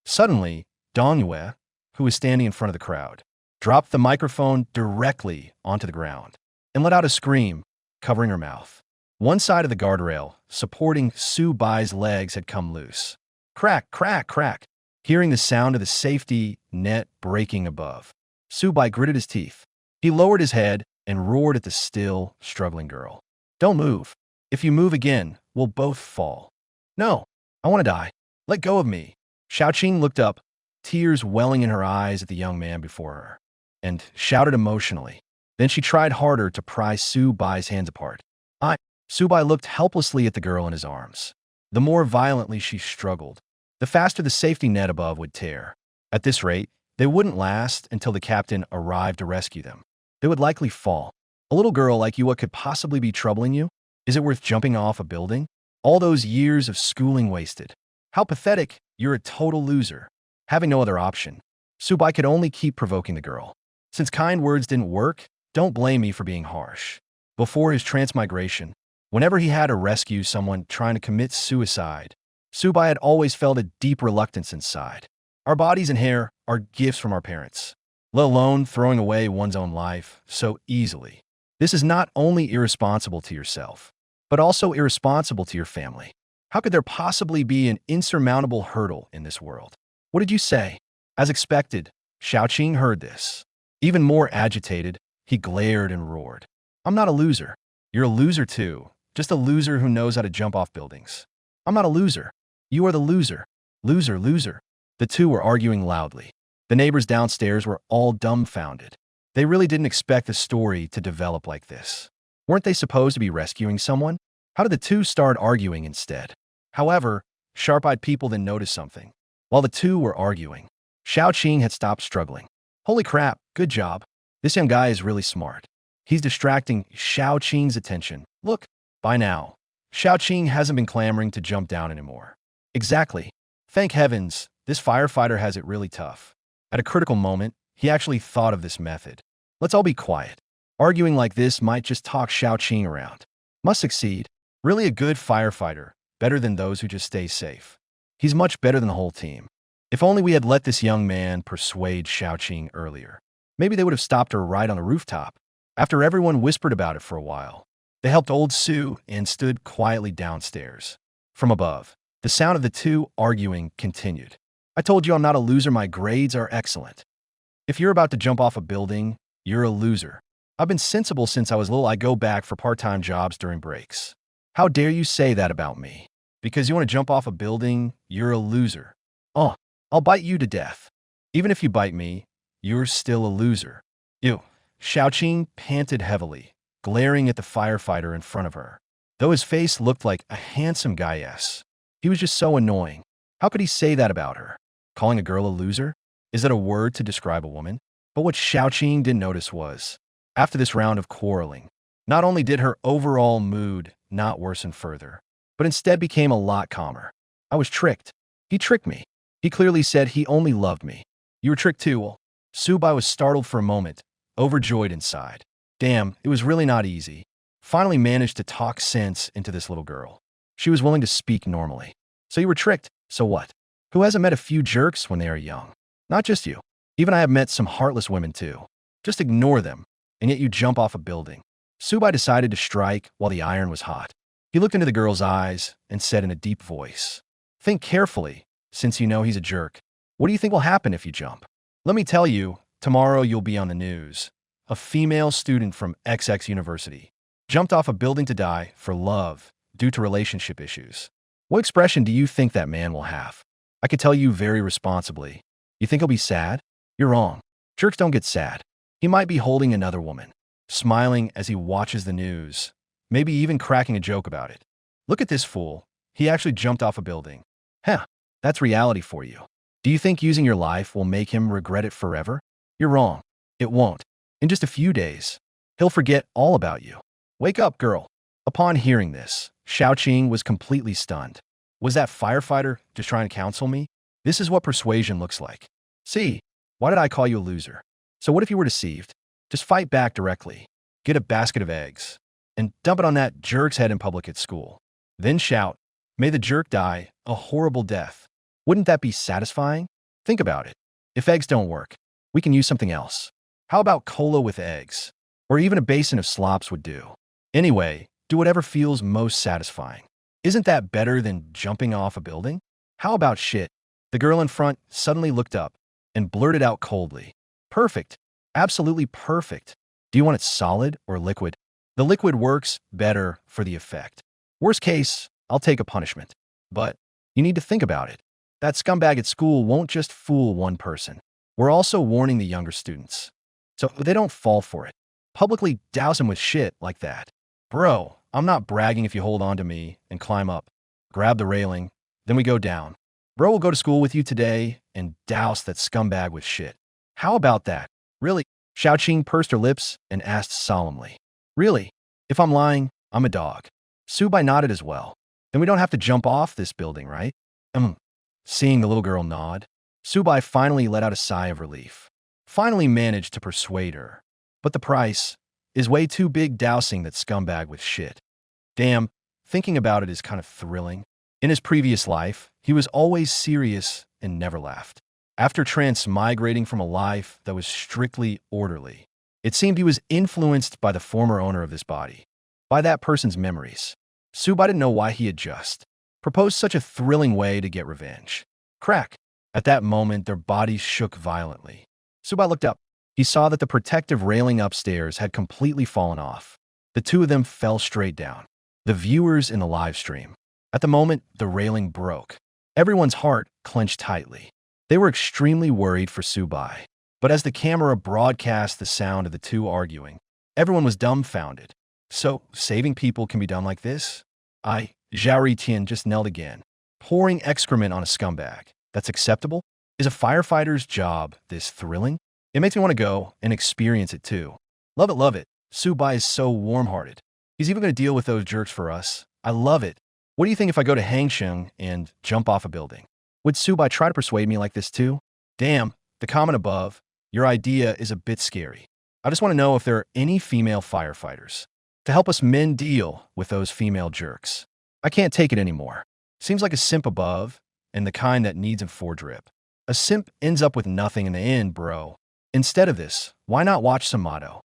Suddenly, Dong Yue, who was standing in front of the crowd, dropped the microphone directly onto the ground and let out a scream, covering her mouth. One side of the guardrail, supporting Su Bai's legs, had come loose. Crack, crack, crack. Hearing the sound of the safety net breaking above, Su Bai gritted his teeth. He lowered his head and roared at the still, struggling girl. Don't move. If you move again, we'll both fall. No. I want to die. Let go of me. Xiaoqing looked up, tears welling in her eyes at the young man before her, and shouted emotionally. Then she tried harder to pry Su Bai's hands apart. Su Bai looked helplessly at the girl in his arms. The more violently she struggled, the faster the safety net above would tear. At this rate, they wouldn't last until the captain arrived to rescue them. They would likely fall. A little girl like you, what could possibly be troubling you? Is it worth jumping off a building? All those years of schooling wasted. How pathetic, you're a total loser. Having no other option, Su Bai could only keep provoking the girl. Since kind words didn't work, don't blame me for being harsh. Before his transmigration, whenever he had to rescue someone trying to commit suicide, Su Bai had always felt a deep reluctance inside. Our bodies and hair are gifts from our parents, let alone throwing away one's own life so easily. This is not only irresponsible to yourself, but also irresponsible to your family. How could there possibly be an insurmountable hurdle in this world? What did you say? As expected, Xiaoqing heard this. Even more agitated, he glared and roared. I'm not a loser. You're a loser too, just a loser who knows how to jump off buildings. I'm not a loser. You are the loser. Loser, loser. The two were arguing loudly. The neighbors downstairs were all dumbfounded. They really didn't expect the story to develop like this. Weren't they supposed to be rescuing someone? How did the two start arguing instead? However, sharp-eyed people then noticed something. While the two were arguing, Xiaoqing had stopped struggling. Holy crap, good job. This young guy is really smart. He's distracting Xiaoqing's attention. Look, by now, Xiaoqing hasn't been clamoring to jump down anymore. Exactly. Thank heavens, this firefighter has it really tough. At a critical moment, he actually thought of this method. Let's all be quiet. Arguing like this might just talk Xiaoqing around. Must succeed. Really a good firefighter, better than those who just stay safe. He's much better than the whole team. If only we had let this young man persuade Xiaoqing earlier. Maybe they would have stopped her right on the rooftop. After everyone whispered about it for a while, they helped old Su and stood quietly downstairs. From above, the sound of the two arguing continued. I told you I'm not a loser, my grades are excellent. If you're about to jump off a building, you're a loser. I've been sensible since I was little. I go back for part-time jobs during breaks. How dare you say that about me? Because you want to jump off a building, you're a loser. Oh, I'll bite you to death. Even if you bite me, you're still a loser. Ew. Xiaoqing panted heavily, glaring at the firefighter in front of her. Though his face looked like a handsome guy, yes. He was just so annoying. How could he say that about her? Calling a girl a loser? Is that a word to describe a woman? But what Xiaoqing didn't notice was, after this round of quarreling, not only did her overall mood not worsen further, but instead became a lot calmer. I was tricked. He tricked me. He clearly said he only loved me. You were tricked too. Well, Su Bai was startled for a moment, overjoyed inside. Damn, it was really not easy. Finally managed to talk sense into this little girl. She was willing to speak normally. So you were tricked. So what? Who hasn't met a few jerks when they are young? Not just you. Even I have met some heartless women too. Just ignore them, and yet you jump off a building. Su Bai decided to strike while the iron was hot. He looked into the girl's eyes and said in a deep voice, think carefully, since you know he's a jerk. What do you think will happen if you jump? Let me tell you, tomorrow you'll be on the news. A female student from XX University jumped off a building to die for love due to relationship issues. What expression do you think that man will have? I could tell you very responsibly. You think he'll be sad? You're wrong. Jerks don't get sad. He might be holding another woman, smiling as he watches the news, maybe even cracking a joke about it. Look at this fool. He actually jumped off a building. Heh, that's reality for you. Do you think using your life will make him regret it forever? You're wrong. It won't. In just a few days, he'll forget all about you. Wake up, girl. Upon hearing this, Xiaoqing was completely stunned. Was that firefighter just trying to counsel me? This is what persuasion looks like. See, why did I call you a loser? So what if you were deceived? Just fight back directly. Get a basket of eggs and dump it on that jerk's head in public at school. Then shout, may the jerk die a horrible death. Wouldn't that be satisfying? Think about it. If eggs don't work, we can use something else. How about cola with eggs? Or even a basin of slops would do. Anyway, do whatever feels most satisfying. Isn't that better than jumping off a building? How about shit? The girl in front suddenly looked up and blurted out coldly. Perfect. Absolutely perfect. Do you want it solid or liquid? The liquid works better for the effect. Worst case, I'll take a punishment. But You need to think about it. That scumbag at school won't just fool one person. We're also warning the younger students, so they don't fall for it. Publicly douse him with shit like that. Bro, I'm not bragging if you hold on to me and climb up. Grab the railing, then we go down. Bro will go to school with you today and douse that scumbag with shit. How about that? Really? Xiaoqing pursed her lips and asked solemnly. Really? If I'm lying, I'm a dog. Subai nodded as well. Then we don't have to jump off this building, right? Seeing the little girl nod, Subai finally let out a sigh of relief. Finally managed to persuade her. But the price is way too big, dousing that scumbag with shit. Damn, thinking about it is kind of thrilling. In his previous life, he was always serious and never laughed. After transmigrating from a life that was strictly orderly, it seemed he was influenced by the former owner of this body, by that person's memories. Subai didn't know why he had just proposed such a thrilling way to get revenge. Crack! At that moment, their bodies shook violently. Subai looked up. He saw that the protective railing upstairs had completely fallen off. The two of them fell straight down. The viewers in the live stream. At the moment, the railing broke. Everyone's heart clenched tightly. They were extremely worried for Subai. But as the camera broadcast the sound of the two arguing, everyone was dumbfounded. So, saving people can be done like this? Zhao Tian just knelt again. Pouring excrement on a scumbag. That's acceptable? Is a firefighter's job this thrilling? It makes me want to go and experience it too. Love it, love it. Subai is so warm-hearted. He's even going to deal with those jerks for us. I love it. What do you think if I go to Hangsheng and jump off a building? Would Subai try to persuade me like this too? Damn, the comment above, your idea is a bit scary. I just want to know if there are any female firefighters to help us men deal with those female jerks. I can't take it anymore. Seems like a simp above, and the kind that needs a foredrip. A simp ends up with nothing in the end, bro. Instead of this, why not watch some motto?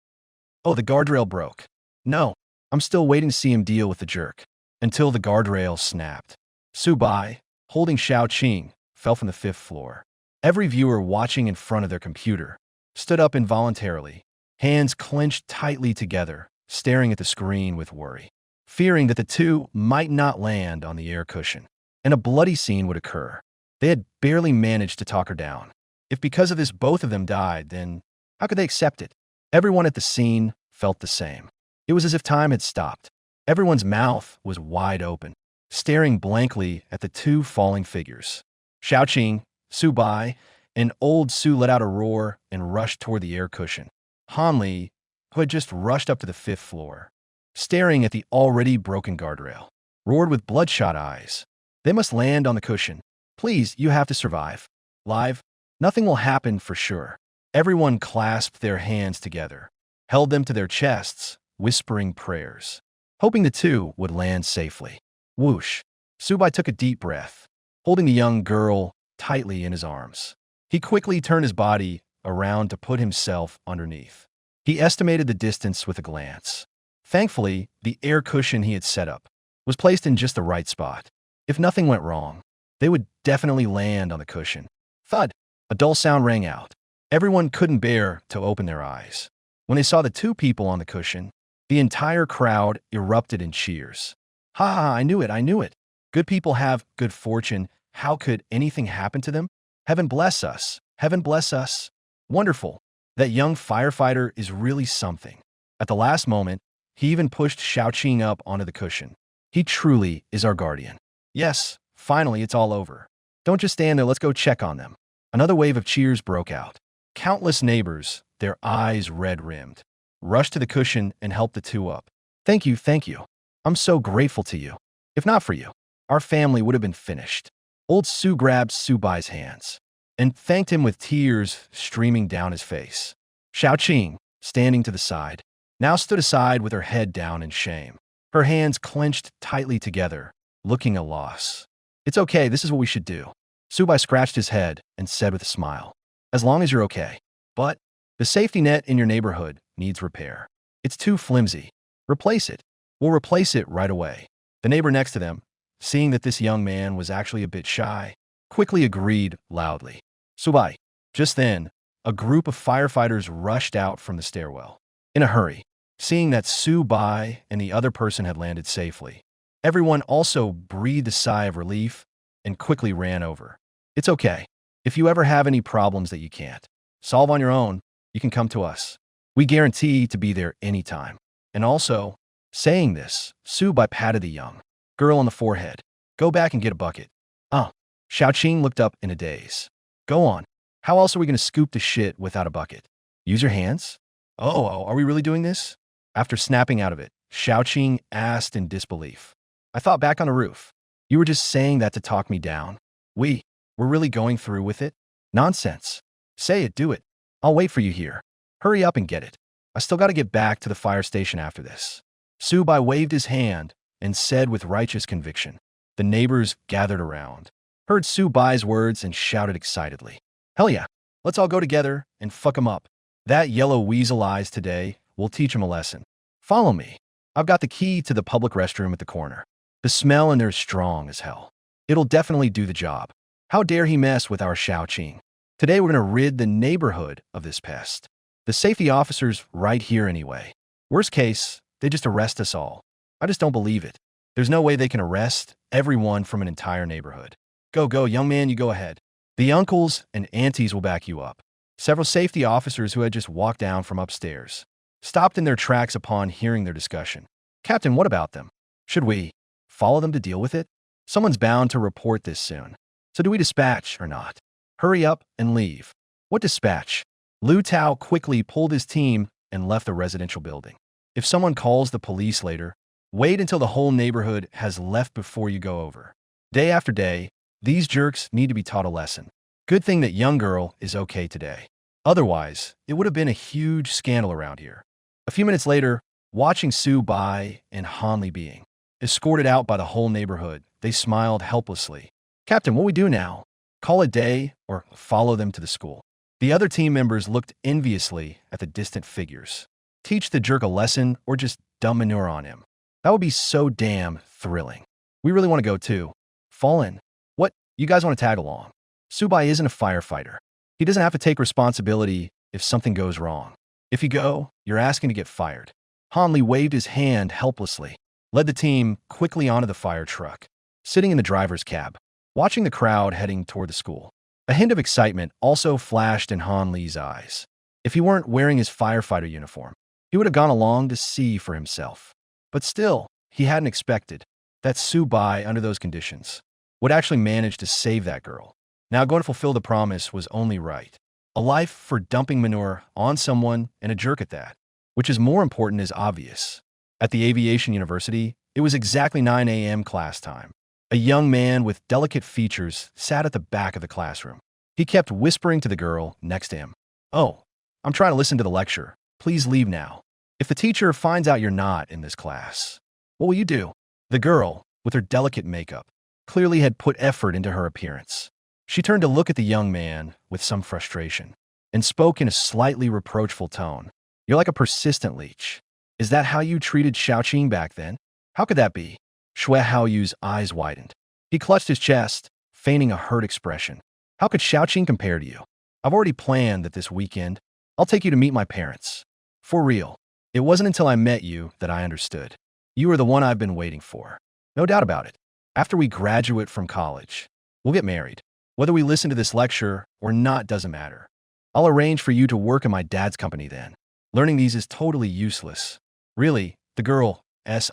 Oh, the guardrail broke. No, I'm still waiting to see him deal with the jerk. Until the guardrail snapped. Subai, holding Xiaoqing, fell from the 5th floor. Every viewer watching in front of their computer stood up involuntarily, hands clenched tightly together, staring at the screen with worry, fearing that the two might not land on the air cushion, and a bloody scene would occur. They had barely managed to talk her down. If because of this both of them died, then how could they accept it? Everyone at the scene felt the same. It was as if time had stopped. Everyone's mouth was wide open, staring blankly at the two falling figures. Xiaoqing, Subai, and old Su let out a roar and rushed toward the air cushion. Hanli, who had just rushed up to the 5th floor, staring at the already broken guardrail, roared with bloodshot eyes. They must land on the cushion. Please, you have to survive. Live, nothing will happen for sure. Everyone clasped their hands together, held them to their chests, whispering prayers, hoping the two would land safely. Whoosh. Subai took a deep breath, holding the young girl tightly in his arms. He quickly turned his body around to put himself underneath. He estimated the distance with a glance. Thankfully, the air cushion he had set up was placed in just the right spot. If nothing went wrong, they would definitely land on the cushion. Thud! A dull sound rang out. Everyone couldn't bear to open their eyes. When they saw the two people on the cushion, the entire crowd erupted in cheers. Ha ha, I knew it, I knew it. Good people have good fortune. How could anything happen to them? Heaven bless us. Heaven bless us. Wonderful. That young firefighter is really something. At the last moment, he even pushed Xiaoqing up onto the cushion. He truly is our guardian. Yes, finally it's all over. Don't just stand there, let's go check on them. Another wave of cheers broke out. Countless neighbors, their eyes red-rimmed, rushed to the cushion and helped the two up. Thank you, thank you. I'm so grateful to you. If not for you, our family would have been finished. Old Su grabbed Subai's hands and thanked him with tears streaming down his face. Xiaoqing, standing to the side, now stood aside with her head down in shame, her hands clenched tightly together, looking a loss. It's okay, this is what we should do. Subai scratched his head and said with a smile, as long as you're okay. But the safety net in your neighborhood needs repair. It's too flimsy. Replace it. We'll replace it right away. The neighbor next to them, seeing that this young man was actually a bit shy, quickly agreed loudly. Subai. Just then, a group of firefighters rushed out from the stairwell. In a hurry, seeing that Subai and the other person had landed safely. Everyone also breathed a sigh of relief and quickly ran over. It's okay. If you ever have any problems that you can't solve on your own, you can come to us. We guarantee to be there anytime. And also, saying this, Subai patted the young girl on the forehead. Go back and get a bucket. Oh, Xiaoqing looked up in a daze. Go on. How else are we going to scoop the shit without a bucket? Use your hands? Oh, are we really doing this? After snapping out of it, Xiaoqing asked in disbelief. I thought back on the roof. You were just saying that to talk me down. We're really going through with it? Nonsense. Say it, do it. I'll wait for you here. Hurry up and get it. I still got to get back to the fire station after this. Subai waved his hand and said with righteous conviction. The neighbors gathered around, heard Subai's words and shouted excitedly. Hell yeah, let's all go together and fuck him up. That yellow weasel eyes today will teach him a lesson. Follow me. I've got the key to the public restroom at the corner. The smell in there is strong as hell. It'll definitely do the job. How dare he mess with our Xiaoqing? Today we're going to rid the neighborhood of this pest. The safety officer's right here anyway. Worst case, they just arrest us all. I just don't believe it. There's no way they can arrest everyone from an entire neighborhood. Go, young man, you go ahead. The uncles and aunties will back you up. Several safety officers who had just walked down from upstairs stopped in their tracks upon hearing their discussion. Captain, what about them? Should we follow them to deal with it? Someone's bound to report this soon. So do we dispatch or not? Hurry up and leave. What dispatch? Lu Tao quickly pulled his team and left the residential building. If someone calls the police later, wait until the whole neighborhood has left before you go over. Day after day, these jerks need to be taught a lesson. Good thing that young girl is okay today. Otherwise, it would have been a huge scandal around here. A few minutes later, watching Subai and Hanli being escorted out by the whole neighborhood, they smiled helplessly. Captain, what we do now? Call it day or follow them to the school? The other team members looked enviously at the distant figures. Teach the jerk a lesson or just dump manure on him? That would be so damn thrilling. We really want to go too. Fall in. What? You guys want to tag along? Subai isn't a firefighter. He doesn't have to take responsibility if something goes wrong. If you go, you're asking to get fired. Hanli waved his hand helplessly, led the team quickly onto the fire truck, sitting in the driver's cab, watching the crowd heading toward the school. A hint of excitement also flashed in Hanli's eyes. If he weren't wearing his firefighter uniform, he would have gone along to see for himself. But still, he hadn't expected that Subai, under those conditions, would actually manage to save that girl. Now going to fulfill the promise was only right. A life for dumping manure on someone and a jerk at that. Which is more important is obvious. At the aviation university, it was exactly 9 a.m. class time. A young man with delicate features sat at the back of the classroom. He kept whispering to the girl next to him. Oh, I'm trying to listen to the lecture. Please leave now. If the teacher finds out you're not in this class, what will you do? The girl, with her delicate makeup, clearly had put effort into her appearance. She turned to look at the young man with some frustration and spoke in a slightly reproachful tone. You're like a persistent leech. Is that how you treated Xiaoqing back then? How could that be? Xue Haoyu's eyes widened. He clutched his chest, feigning a hurt expression. How could Xiaoqing compare to you? I've already planned that this weekend, I'll take you to meet my parents. For real. It wasn't until I met you that I understood. You were the one I've been waiting for. No doubt about it. After we graduate from college, we'll get married. Whether we listen to this lecture or not doesn't matter. I'll arrange for you to work in my dad's company then. Learning these is totally useless. Really, the girl's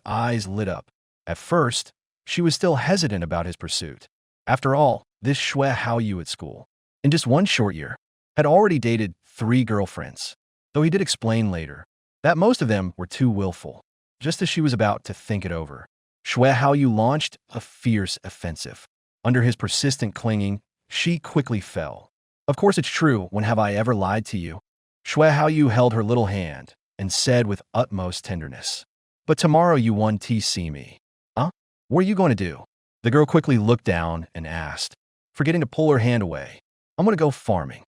eyes lit up. At first, she was still hesitant about his pursuit. After all, this Xue Haoyu at school, in just one short year, had already dated 3 girlfriends, though he did explain later that most of them were too willful. Just as she was about to think it over, Xue Haoyu launched a fierce offensive. Under his persistent clinging, she quickly fell. Of course it's true, when have I ever lied to you? Xue Haoyu held her little hand and said with utmost tenderness, but tomorrow you want to see me. Huh? What are you going to do? The girl quickly looked down and asked, forgetting to pull her hand away. I'm going to go farming.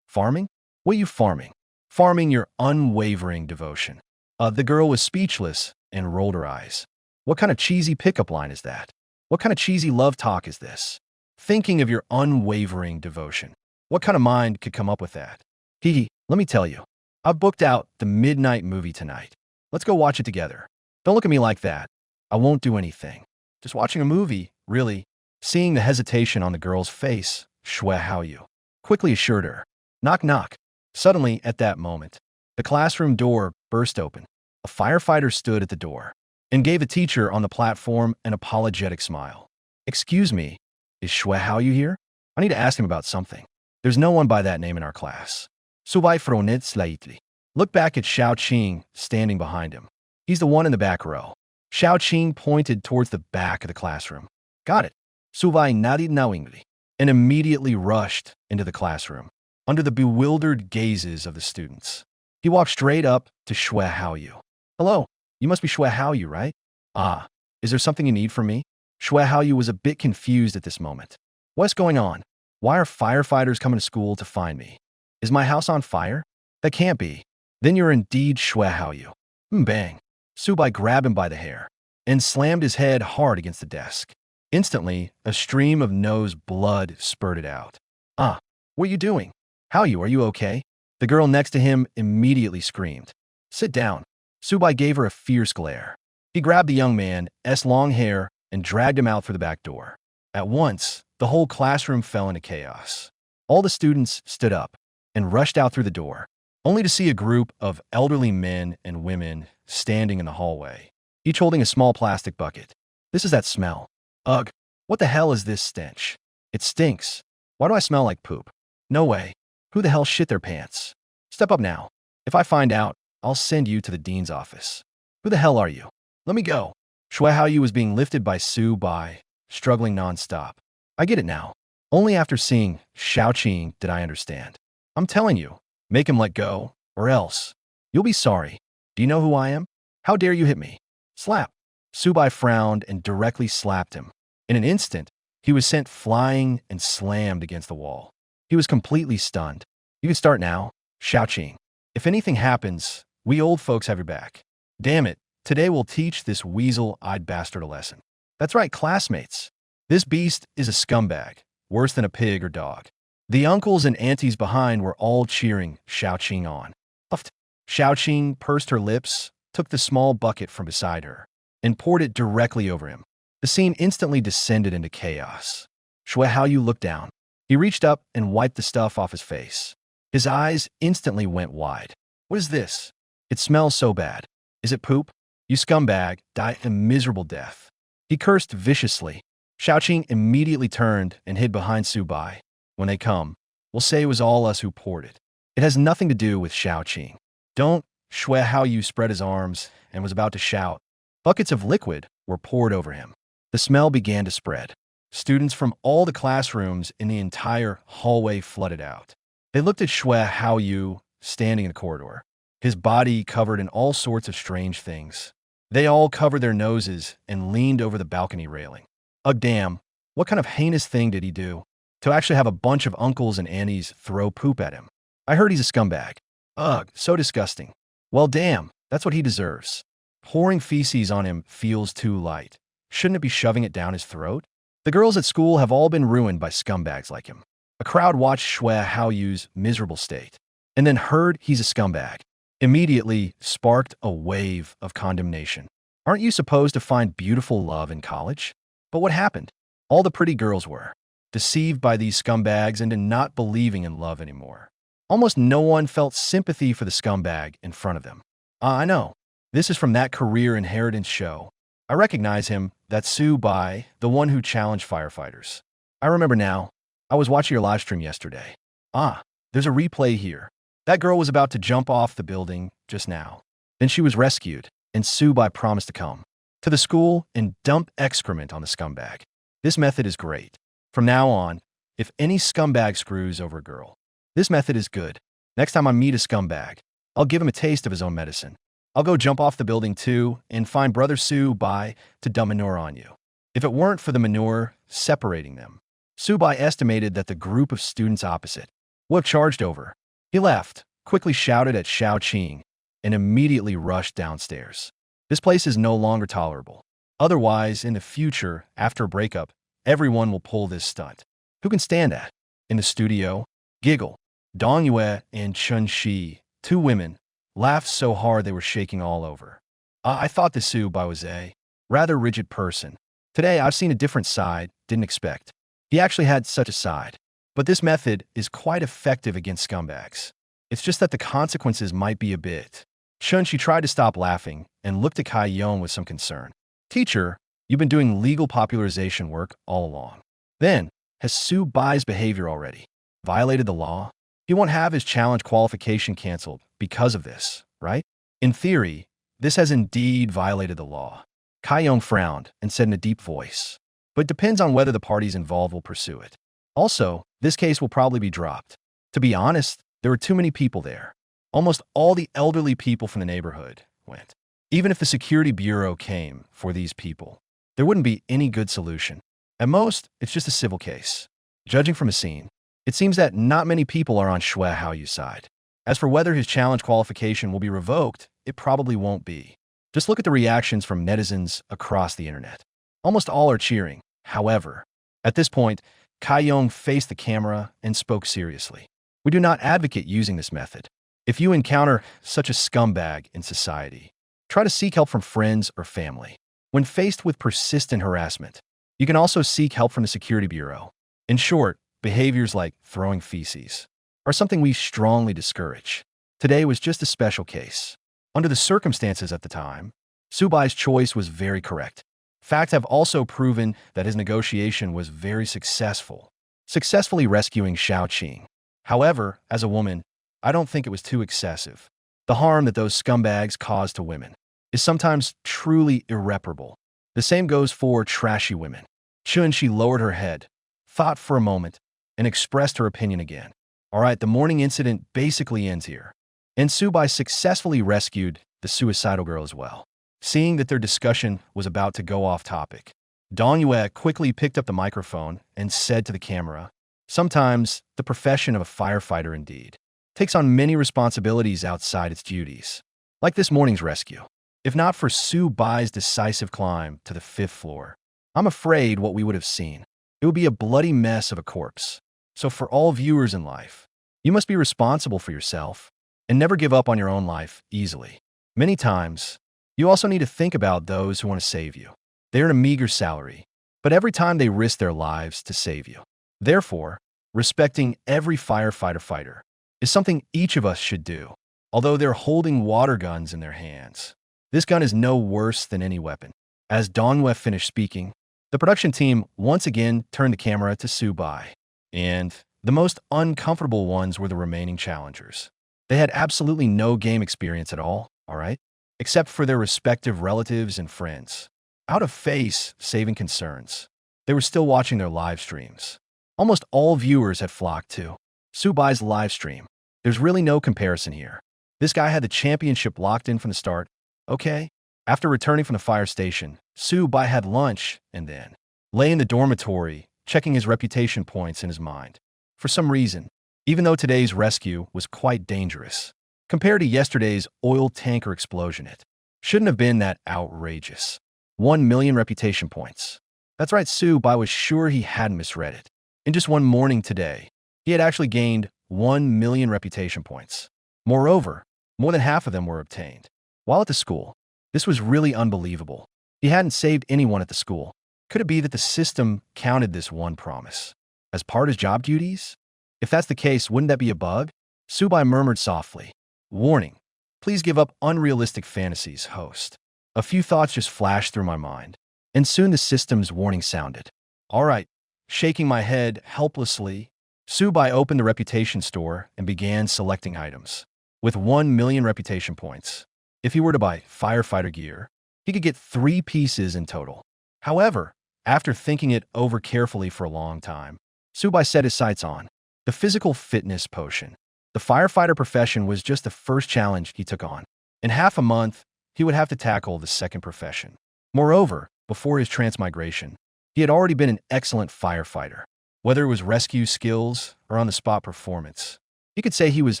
Farming? What are you farming? Farming your unwavering devotion. The girl was speechless and rolled her eyes. What kind of cheesy pickup line is that? What kind of cheesy love talk is this? Thinking of your unwavering devotion. What kind of mind could come up with that? Hee, let me tell you. I've booked out the midnight movie tonight. Let's go watch it together. Don't look at me like that. I won't do anything. Just watching a movie, really. Seeing the hesitation on the girl's face, Shui Haoyu quickly assured her, "Knock, knock." Suddenly, at that moment, the classroom door burst open. A firefighter stood at the door and gave the teacher on the platform an apologetic smile. "Excuse me, is Shui Haoyu here? I need to ask him about something. There's no one by that name in our class." Subai fronit slightly. Look back at Xiao Qing standing behind him. He's the one in the back row. Xiao Qing pointed towards the back of the classroom. "Got it." Subai nodded knowingly and immediately rushed into the classroom under the bewildered gazes of the students. He walked straight up to Shui Haoyu. "Hello, you must be Shui Haoyu, right? Ah, is there something you need from me?" Shui Haoyu was a bit confused at this moment. "What's going on? Why are firefighters coming to school to find me? Is my house on fire? That can't be. Then you're indeed Shui Haoyu." Bang. Subai grabbed him by the hair and slammed his head hard against the desk. Instantly, a stream of nose blood spurted out. "Ah, what are you doing? Haoyu, are you okay?" The girl next to him immediately screamed. "Sit down." Subai gave her a fierce glare. He grabbed the young man's long hair and dragged him out through the back door. At once, the whole classroom fell into chaos. All the students stood up and rushed out through the door, only to see a group of elderly men and women standing in the hallway, each holding a small plastic bucket. "This is that smell. Ugh, what the hell is this stench? It stinks. Why do I smell like poop? No way. Who the hell shit their pants? Step up now. If I find out, I'll send you to the dean's office. Who the hell are you? Let me go." Shui Haoyu was being lifted by Su Bai, struggling nonstop. "I get it now. Only after seeing Xiao Qing did I understand. I'm telling you, make him let go, or else. You'll be sorry. Do you know who I am? How dare you hit me?" Slap. Subai frowned and directly slapped him. In an instant, he was sent flying and slammed against the wall. He was completely stunned. "You can start now, Xiao Qing. If anything happens, we old folks have your back. Damn it, today we'll teach this weasel-eyed bastard a lesson." That's right, classmates. This beast is a scumbag, worse than a pig or dog. The uncles and aunties behind were all cheering Xiao Qing on. Puffed. Xiao Qing pursed her lips, took the small bucket from beside her, and poured it directly over him. The scene instantly descended into chaos. Shui Haoyu looked down. He reached up and wiped the stuff off his face. His eyes instantly went wide. "What is this? It smells so bad. Is it poop? You scumbag, die a miserable death." He cursed viciously. Xiao Qing immediately turned and hid behind Su Bai. "When they come, we'll say it was all us who poured it. It has nothing to do with Xiao Qing." "Don't." Shui Haoyu spread his arms and was about to shout. Buckets of liquid were poured over him. The smell began to spread. Students from all the classrooms in the entire hallway flooded out. They looked at Shui Haoyu standing in the corridor, his body covered in all sorts of strange things. They all covered their noses and leaned over the balcony railing. Ugh, damn, what kind of heinous thing did he do to actually have a bunch of uncles and aunties throw poop at him? I heard he's a scumbag. Ugh, so disgusting. Well, damn, that's what he deserves. Pouring feces on him feels too light. Shouldn't it be shoving it down his throat? The girls at school have all been ruined by scumbags like him. A crowd watched Shui Haoyu's miserable state, and then heard he's a scumbag. Immediately sparked a wave of condemnation. Aren't you supposed to find beautiful love in college? But what happened? All the pretty girls were deceived by these scumbags into not believing in love anymore. Almost no one felt sympathy for the scumbag in front of them. I know. This is from that career inheritance show. I recognize him. That's Su Bai, the one who challenged firefighters. I remember now. I was watching your live stream yesterday. Ah, there's a replay here. That girl was about to jump off the building just now. Then she was rescued, and Su Bai promised to come to the school and dump excrement on the scumbag. This method is great. From now on, if any scumbag screws over a girl, this method is good. Next time I meet a scumbag, I'll give him a taste of his own medicine. I'll go jump off the building too and find Brother Su Bai to dump manure on you. If it weren't for the manure separating them, Su Bai estimated that the group of students opposite would have charged over. He left, quickly shouted at Xiao Qing, and immediately rushed downstairs. This place is no longer tolerable. Otherwise, in the future, after a breakup, everyone will pull this stunt. Who can stand that? In the studio, giggle. Dong Yue and Chun Shi, two women, laughed so hard they were shaking all over. I thought the Su Bai was a rather rigid person. Today, I've seen a different side didn't expect. He actually had such a side. But this method is quite effective against scumbags. It's just that the consequences might be a bit. She tried to stop laughing and looked at Kai Yong with some concern. Teacher, you've been doing legal popularization work all along. Then, has Su Bai's behavior already violated the law? He won't have his challenge qualification canceled because of this, right? In theory, this has indeed violated the law. Kai Yong frowned and said in a deep voice, but depends on whether the parties involved will pursue it. Also, this case will probably be dropped. To be honest, there were too many people there. Almost all the elderly people from the neighborhood went. Even if the security bureau came for these people, there wouldn't be any good solution. At most, it's just a civil case. Judging from a scene, it seems that not many people are on Xue Haoyu's side. As for whether his challenge qualification will be revoked, it probably won't be. Just look at the reactions from netizens across the internet. Almost all are cheering. However, at this point, Kai Yong faced the camera and spoke seriously. We do not advocate using this method. If you encounter such a scumbag in society, try to seek help from friends or family. When faced with persistent harassment, you can also seek help from the security bureau. In short, behaviors like throwing feces are something we strongly discourage. Today was just a special case. Under the circumstances at the time, Su Bai's choice was very correct. Facts have also proven that his negotiation was very successful, successfully rescuing Xiao Qing. However, as a woman, I don't think it was too excessive. The harm that those scumbags cause to women is sometimes truly irreparable. The same goes for trashy women. She lowered her head, thought for a moment, and expressed her opinion again. All right, the morning incident basically ends here. And Su Bai successfully rescued the suicidal girl as well. Seeing that their discussion was about to go off topic, Dong Yue quickly picked up the microphone and said to the camera, "Sometimes the profession of a firefighter indeed takes on many responsibilities outside its duties, like this morning's rescue. If not for Su Bai's decisive climb to the 5th floor, I'm afraid what we would have seen. It would be a bloody mess of a corpse. So for all viewers in life, you must be responsible for yourself and never give up on your own life easily. Many times, you also need to think about those who want to save you. They earn a meager salary, but every time they risk their lives to save you. Therefore, respecting every fighter is something each of us should do. Although they're holding water guns in their hands, this gun is no worse than any weapon." As Dong Yue finished speaking, the production team once again turned the camera to Su Bai. And the most uncomfortable ones were the remaining challengers. They had absolutely no game experience at all, alright? Except for their respective relatives and friends. Out of face saving concerns, they were still watching their live streams. Almost all viewers had flocked to Su Bai's live stream. There's really no comparison here. This guy had the championship locked in from the start. Okay? After returning from the fire station, Su Bai had lunch and then lay in the dormitory, checking his reputation points in his mind. For some reason, even though today's rescue was quite dangerous, compared to yesterday's oil tanker explosion, it shouldn't have been that outrageous. 1 million reputation points. That's right, Su Bai was sure he hadn't misread it. In just one morning today, he had actually gained 1 million reputation points. Moreover, more than half of them were obtained while at the school. This was really unbelievable. He hadn't saved anyone at the school. Could it be that the system counted this one promise as part of his job duties? If that's the case, wouldn't that be a bug? Su Bai murmured softly. "Warning. Please give up unrealistic fantasies, host." A few thoughts just flashed through my mind, and soon the system's warning sounded. All right. Shaking my head helplessly, Su Bai opened the reputation store and began selecting items. With 1 million reputation points, if he were to buy firefighter gear, he could get 3 pieces in total. However, after thinking it over carefully for a long time, Su Bai set his sights on the physical fitness potion. The firefighter profession was just the first challenge he took on. In half a month, he would have to tackle the second profession. Moreover, before his transmigration, he had already been an excellent firefighter. Whether it was rescue skills or on-the-spot performance, you could say he was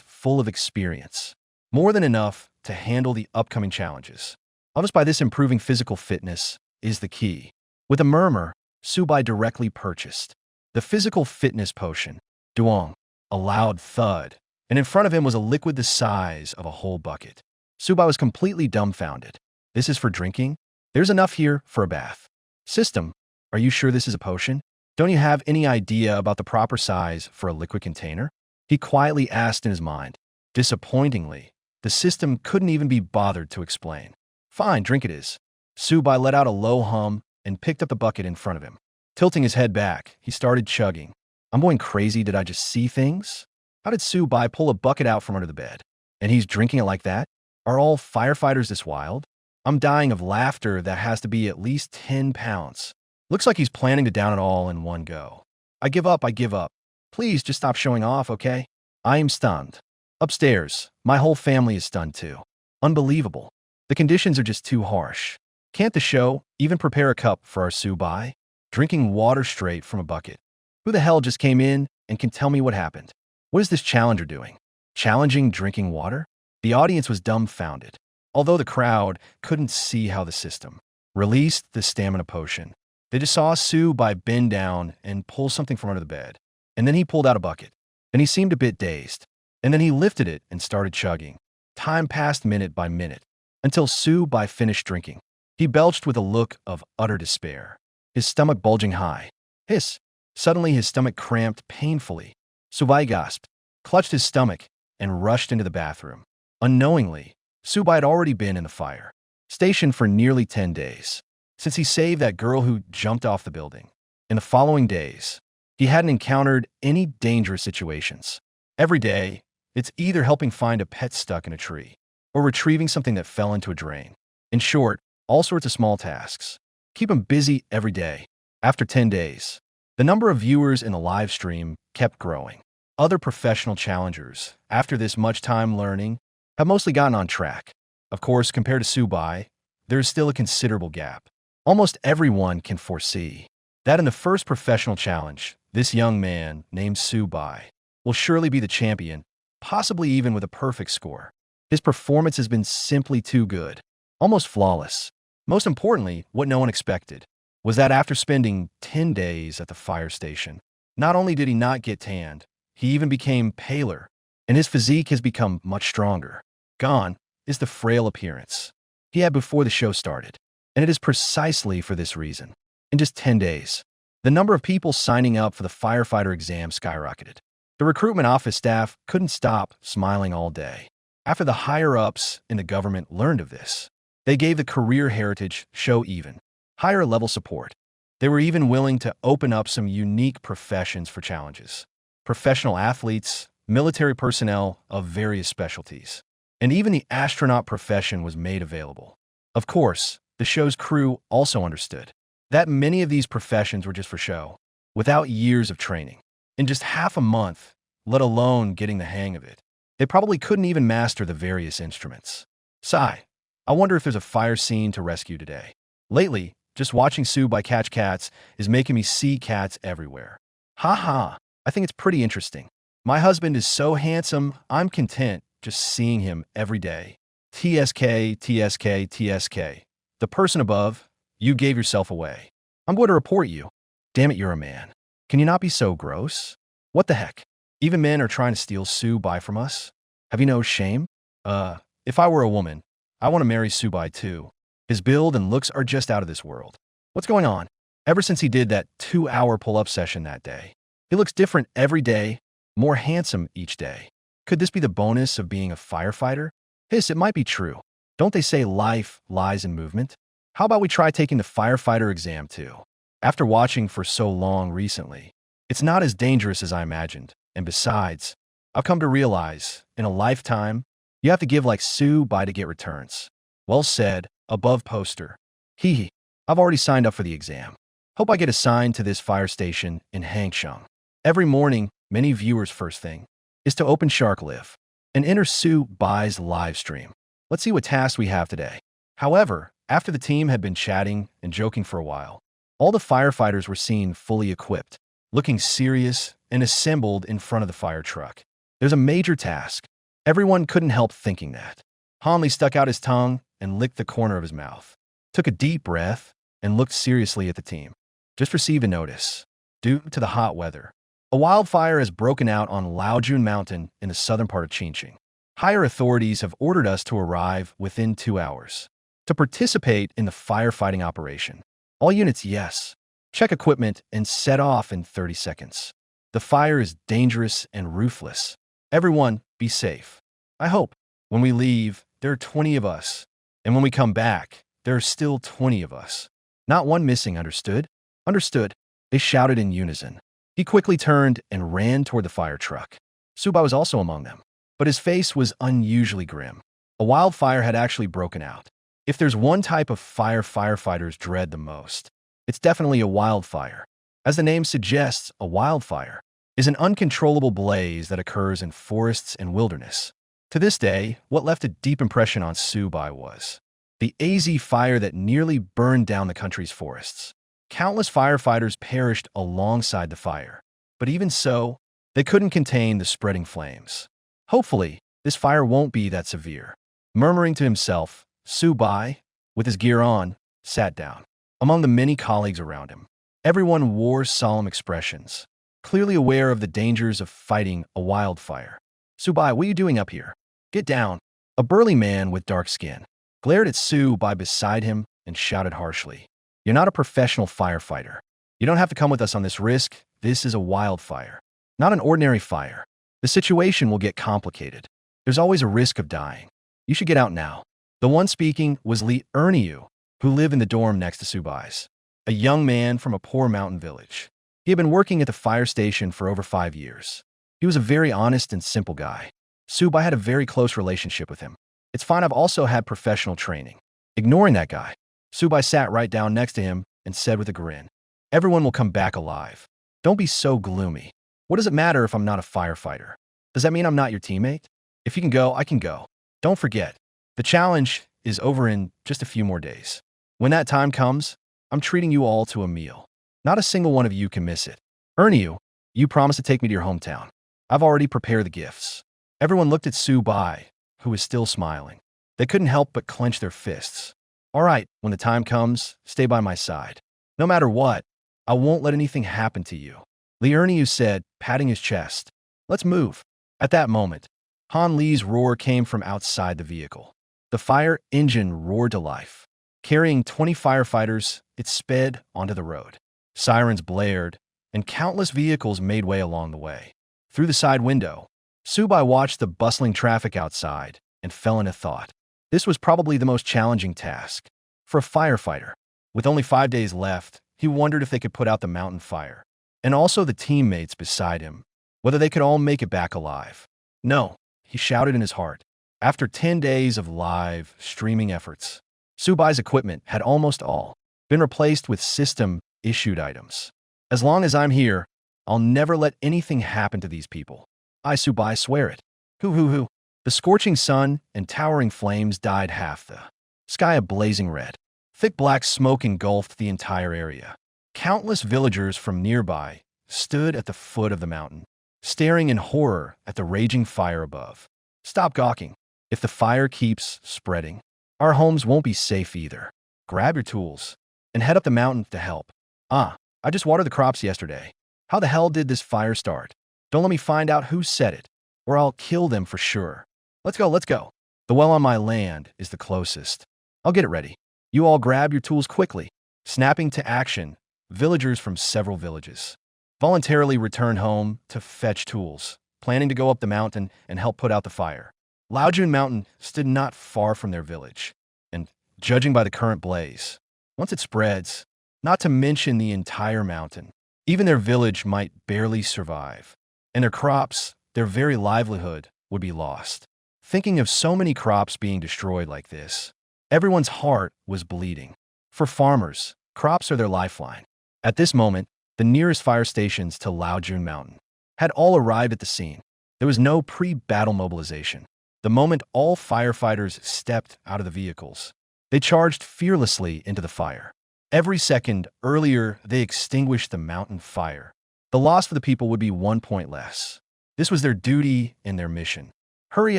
full of experience, more than enough to handle the upcoming challenges. Almost by this improving physical fitness is the key. With a murmur, Su Bai directly purchased the physical fitness potion. Duong, a loud thud, and in front of him was a liquid the size of a whole bucket. Su Bai was completely dumbfounded. "This is for drinking? There's enough here for a bath." "System, are you sure this is a potion?" Don't you have any idea about the proper size for a liquid container? He quietly asked in his mind. Disappointingly, the system couldn't even be bothered to explain. Fine, drink it is. Subai let out a low hum and picked up the bucket in front of him. Tilting his head back, he started chugging. I'm going crazy, did I just see things? How did Subai pull a bucket out from under the bed? And he's drinking it like that? Are all firefighters this wild? I'm dying of laughter that has to be at least 10 pounds. Looks like he's planning to down it all in one go. I give up. Please just stop showing off, okay? I am stunned. Upstairs, my whole family is stunned too. Unbelievable. The conditions are just too harsh. Can't the show even prepare a cup for our Subai? Drinking water straight from a bucket. Who the hell just came in and can tell me what happened? What is this challenger doing? Challenging drinking water? The audience was dumbfounded, although the crowd couldn't see how the system released the stamina potion. They just saw Subai bend down and pull something from under the bed. And then he pulled out a bucket. And he seemed a bit dazed. And then he lifted it and started chugging. Time passed minute by minute, until Subai finished drinking. He belched with a look of utter despair, his stomach bulging high. Hiss! Suddenly his stomach cramped painfully. Subai gasped, clutched his stomach, and rushed into the bathroom. Unknowingly, Subai had already been in the fire station for nearly 10 days, since he saved that girl who jumped off the building. In the following days, he hadn't encountered any dangerous situations. Every day, it's either helping find a pet stuck in a tree or retrieving something that fell into a drain. In short, all sorts of small tasks. Keep him busy every day. After 10 days, the number of viewers in the live stream kept growing. Other professional challengers, after this much time learning, have mostly gotten on track. Of course, compared to Subai, there is still a considerable gap. Almost everyone can foresee that in the first professional challenge, this young man, named Subai, will surely be the champion, possibly even with a perfect score. His performance has been simply too good, almost flawless. Most importantly, what no one expected was that after spending 10 days at the fire station, not only did he not get tanned, he even became paler, and his physique has become much stronger. Gone is the frail appearance he had before the show started, and it is precisely for this reason. In just 10 days, the number of people signing up for the firefighter exam skyrocketed. The recruitment office staff couldn't stop smiling all day. After the higher-ups in the government learned of this, they gave the Career Heritage show even higher-level support. They were even willing to open up some unique professions for challenges. Professional athletes, military personnel of various specialties, and even the astronaut profession was made available. Of course, the show's crew also understood that many of these professions were just for show, without years of training. In just half a month, let alone getting the hang of it, they probably couldn't even master the various instruments. Sigh, I wonder if there's a fire scene to rescue today. Lately, just watching Subai catch cats is making me see cats everywhere. Ha ha, I think it's pretty interesting. My husband is so handsome, I'm content just seeing him every day. TSK, TSK, TSK. The person above, you gave yourself away. I'm going to report you. Damn it, you're a man. Can you not be so gross? What the heck? Even men are trying to steal Subai from us? Have you no shame? If I were a woman, I want to marry Subai too. His build and looks are just out of this world. What's going on? Ever since he did that 2-hour pull-up session that day, he looks different every day, more handsome each day. Could this be the bonus of being a firefighter? Hiss, it might be true. Don't they say life lies in movement? How about we try taking the firefighter exam too? After watching for so long recently, it's not as dangerous as I imagined. And besides, I've come to realize, in a lifetime, you have to give like Subai to get returns. Well said, above poster. Hee hee, I've already signed up for the exam. Hope I get assigned to this fire station in Hangsheng. Every morning, many viewers' first thing is to open Shark Live and enter Subai's live stream. Let's see what tasks we have today. However, after the team had been chatting and joking for a while, all the firefighters were seen fully equipped, looking serious and assembled in front of the fire truck. There's a major task. Everyone couldn't help thinking that. Hanley stuck out his tongue and licked the corner of his mouth, took a deep breath, and looked seriously at the team. Just received a notice. Due to the hot weather, a wildfire has broken out on Laojun Mountain in the southern part of Qingqing. Higher authorities have ordered us to arrive within 2 hours to participate in the firefighting operation. All units, yes. check equipment, and set off in 30 seconds. The fire is dangerous and ruthless. Everyone, be safe. I hope. When we leave, there are 20 of us. And when we come back, there are still 20 of us. Not one missing, understood? Understood. They shouted in unison. He quickly turned and ran toward the fire truck. Subai was also among them, but his face was unusually grim. A wildfire had actually broken out. If there's one type of fire firefighters dread the most, it's definitely a wildfire. As the name suggests, a wildfire is an uncontrollable blaze that occurs in forests and wilderness. To this day, what left a deep impression on Subai was the AZ fire that nearly burned down the country's forests. Countless firefighters perished alongside the fire, but even so, they couldn't contain the spreading flames. Hopefully, this fire won't be that severe. Murmuring to himself, Subai, with his gear on, sat down. Among the many colleagues around him, everyone wore solemn expressions, clearly aware of the dangers of fighting a wildfire. Subai, what are you doing up here? Get down. A burly man with dark skin glared at Subai beside him and shouted harshly. You're not a professional firefighter. You don't have to come with us on this risk. This is a wildfire, not an ordinary fire. The situation will get complicated. There's always a risk of dying. You should get out now. The one speaking was Lee Erniu, who lived in the dorm next to Subai's, a young man from a poor mountain village. He had been working at the fire station for over 5 years. He was a very honest and simple guy. Subai had a very close relationship with him. It's fine, I've also had professional training. Ignoring that guy, Subai sat right down next to him and said with a grin, everyone will come back alive. Don't be so gloomy. What does it matter if I'm not a firefighter? Does that mean I'm not your teammate? If you can go, I can go. Don't forget, the challenge is over in just a few more days. When that time comes, I'm treating you all to a meal. Not a single one of you can miss it. Erniu, you promised to take me to your hometown. I've already prepared the gifts. Everyone looked at Subai, who was still smiling. They couldn't help but clench their fists. All right, when the time comes, stay by my side. No matter what, I won't let anything happen to you. Lee Erniu said, patting his chest. Let's move. At that moment, Han Lee's roar came from outside the vehicle. The fire engine roared to life. Carrying 20 firefighters, it sped onto the road. Sirens blared, and countless vehicles made way along the way. Through the side window, Subai watched the bustling traffic outside and fell into thought. This was probably the most challenging task. For a firefighter, with only 5 days left, he wondered if they could put out the mountain fire, and also the teammates beside him, whether they could all make it back alive. No, he shouted in his heart. After 10 days of live, streaming efforts, Subai's equipment had almost all been replaced with system-issued items. As long as I'm here, I'll never let anything happen to these people. I, Subai, swear it. Hoo. The scorching sun and towering flames dyed half the sky a blazing red. Thick black smoke engulfed the entire area. Countless villagers from nearby stood at the foot of the mountain, staring in horror at the raging fire above. Stop gawking. If the fire keeps spreading, our homes won't be safe either. Grab your tools and head up the mountain to help. I just watered the crops yesterday. How the hell did this fire start? Don't let me find out who set it, or I'll kill them for sure. Let's go. The well on my land is the closest. I'll get it ready. You all grab your tools quickly. Snapping to action, villagers from several villages voluntarily returned home to fetch tools, planning to go up the mountain and help put out the fire. Laojun Mountain stood not far from their village, and judging by the current blaze, once it spreads, not to mention the entire mountain, even their village might barely survive, and their crops, their very livelihood, would be lost. Thinking of so many crops being destroyed like this, everyone's heart was bleeding. For farmers, crops are their lifeline. At this moment, the nearest fire stations to Laojun Mountain had all arrived at the scene. There was no pre-battle mobilization. The moment all firefighters stepped out of the vehicles, they charged fearlessly into the fire. Every second earlier, they extinguished the mountain fire. The loss for the people would be 1 point less. This was their duty and their mission. Hurry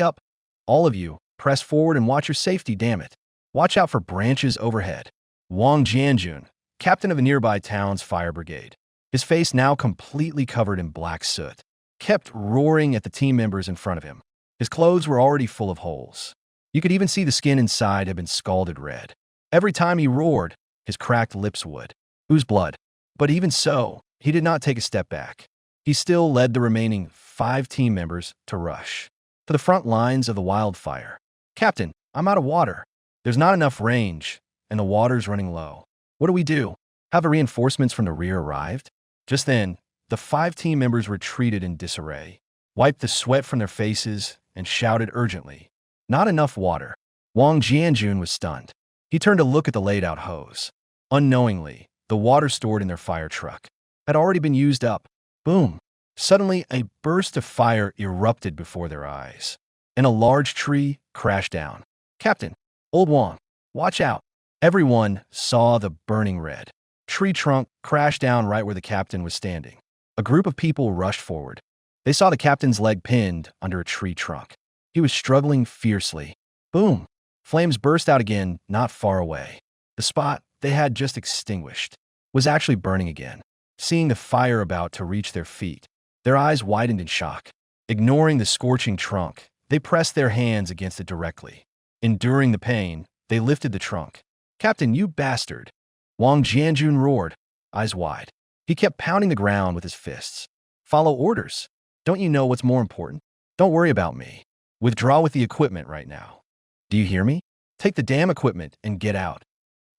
up, all of you, press forward and watch your safety, damn it. Watch out for branches overhead. Wang Jianjun, captain of a nearby town's fire brigade, his face now completely covered in black soot, kept roaring at the team members in front of him. His clothes were already full of holes. You could even see the skin inside had been scalded red. Every time he roared, his cracked lips would ooze blood. But even so, he did not take a step back. He still led the remaining 5 team members to rush to the front lines of the wildfire. Captain, I'm out of water. There's not enough range, and the water's running low. What do we do? Have the reinforcements from the rear arrived? Just then, the 5 team members retreated in disarray, wiped the sweat from their faces, and shouted urgently, "Not enough water." Wang Jianjun was stunned. He turned to look at the laid-out hose. Unknowingly, the water stored in their fire truck had already been used up. Boom! Suddenly, a burst of fire erupted before their eyes, and a large tree crashed down. "Captain, old Wang, watch out!" Everyone saw the burning red tree trunk crash down right where the captain was standing. A group of people rushed forward. They saw the captain's leg pinned under a tree trunk. He was struggling fiercely. Boom! Flames burst out again, not far away. The spot they had just extinguished was actually burning again. Seeing the fire about to reach their feet, their eyes widened in shock. Ignoring the scorching trunk, they pressed their hands against it directly. Enduring the pain, they lifted the trunk. "Captain, you bastard!" Wang Jianjun roared, eyes wide. He kept pounding the ground with his fists. "Follow orders. Don't you know what's more important? Don't worry about me. Withdraw with the equipment right now. Do you hear me? Take the damn equipment and get out.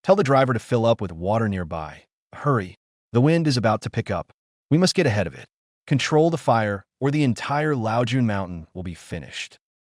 Tell the driver to fill up with water nearby. Hurry. The wind is about to pick up. We must get ahead of it. Control the fire, or the entire Laojun Mountain will be finished.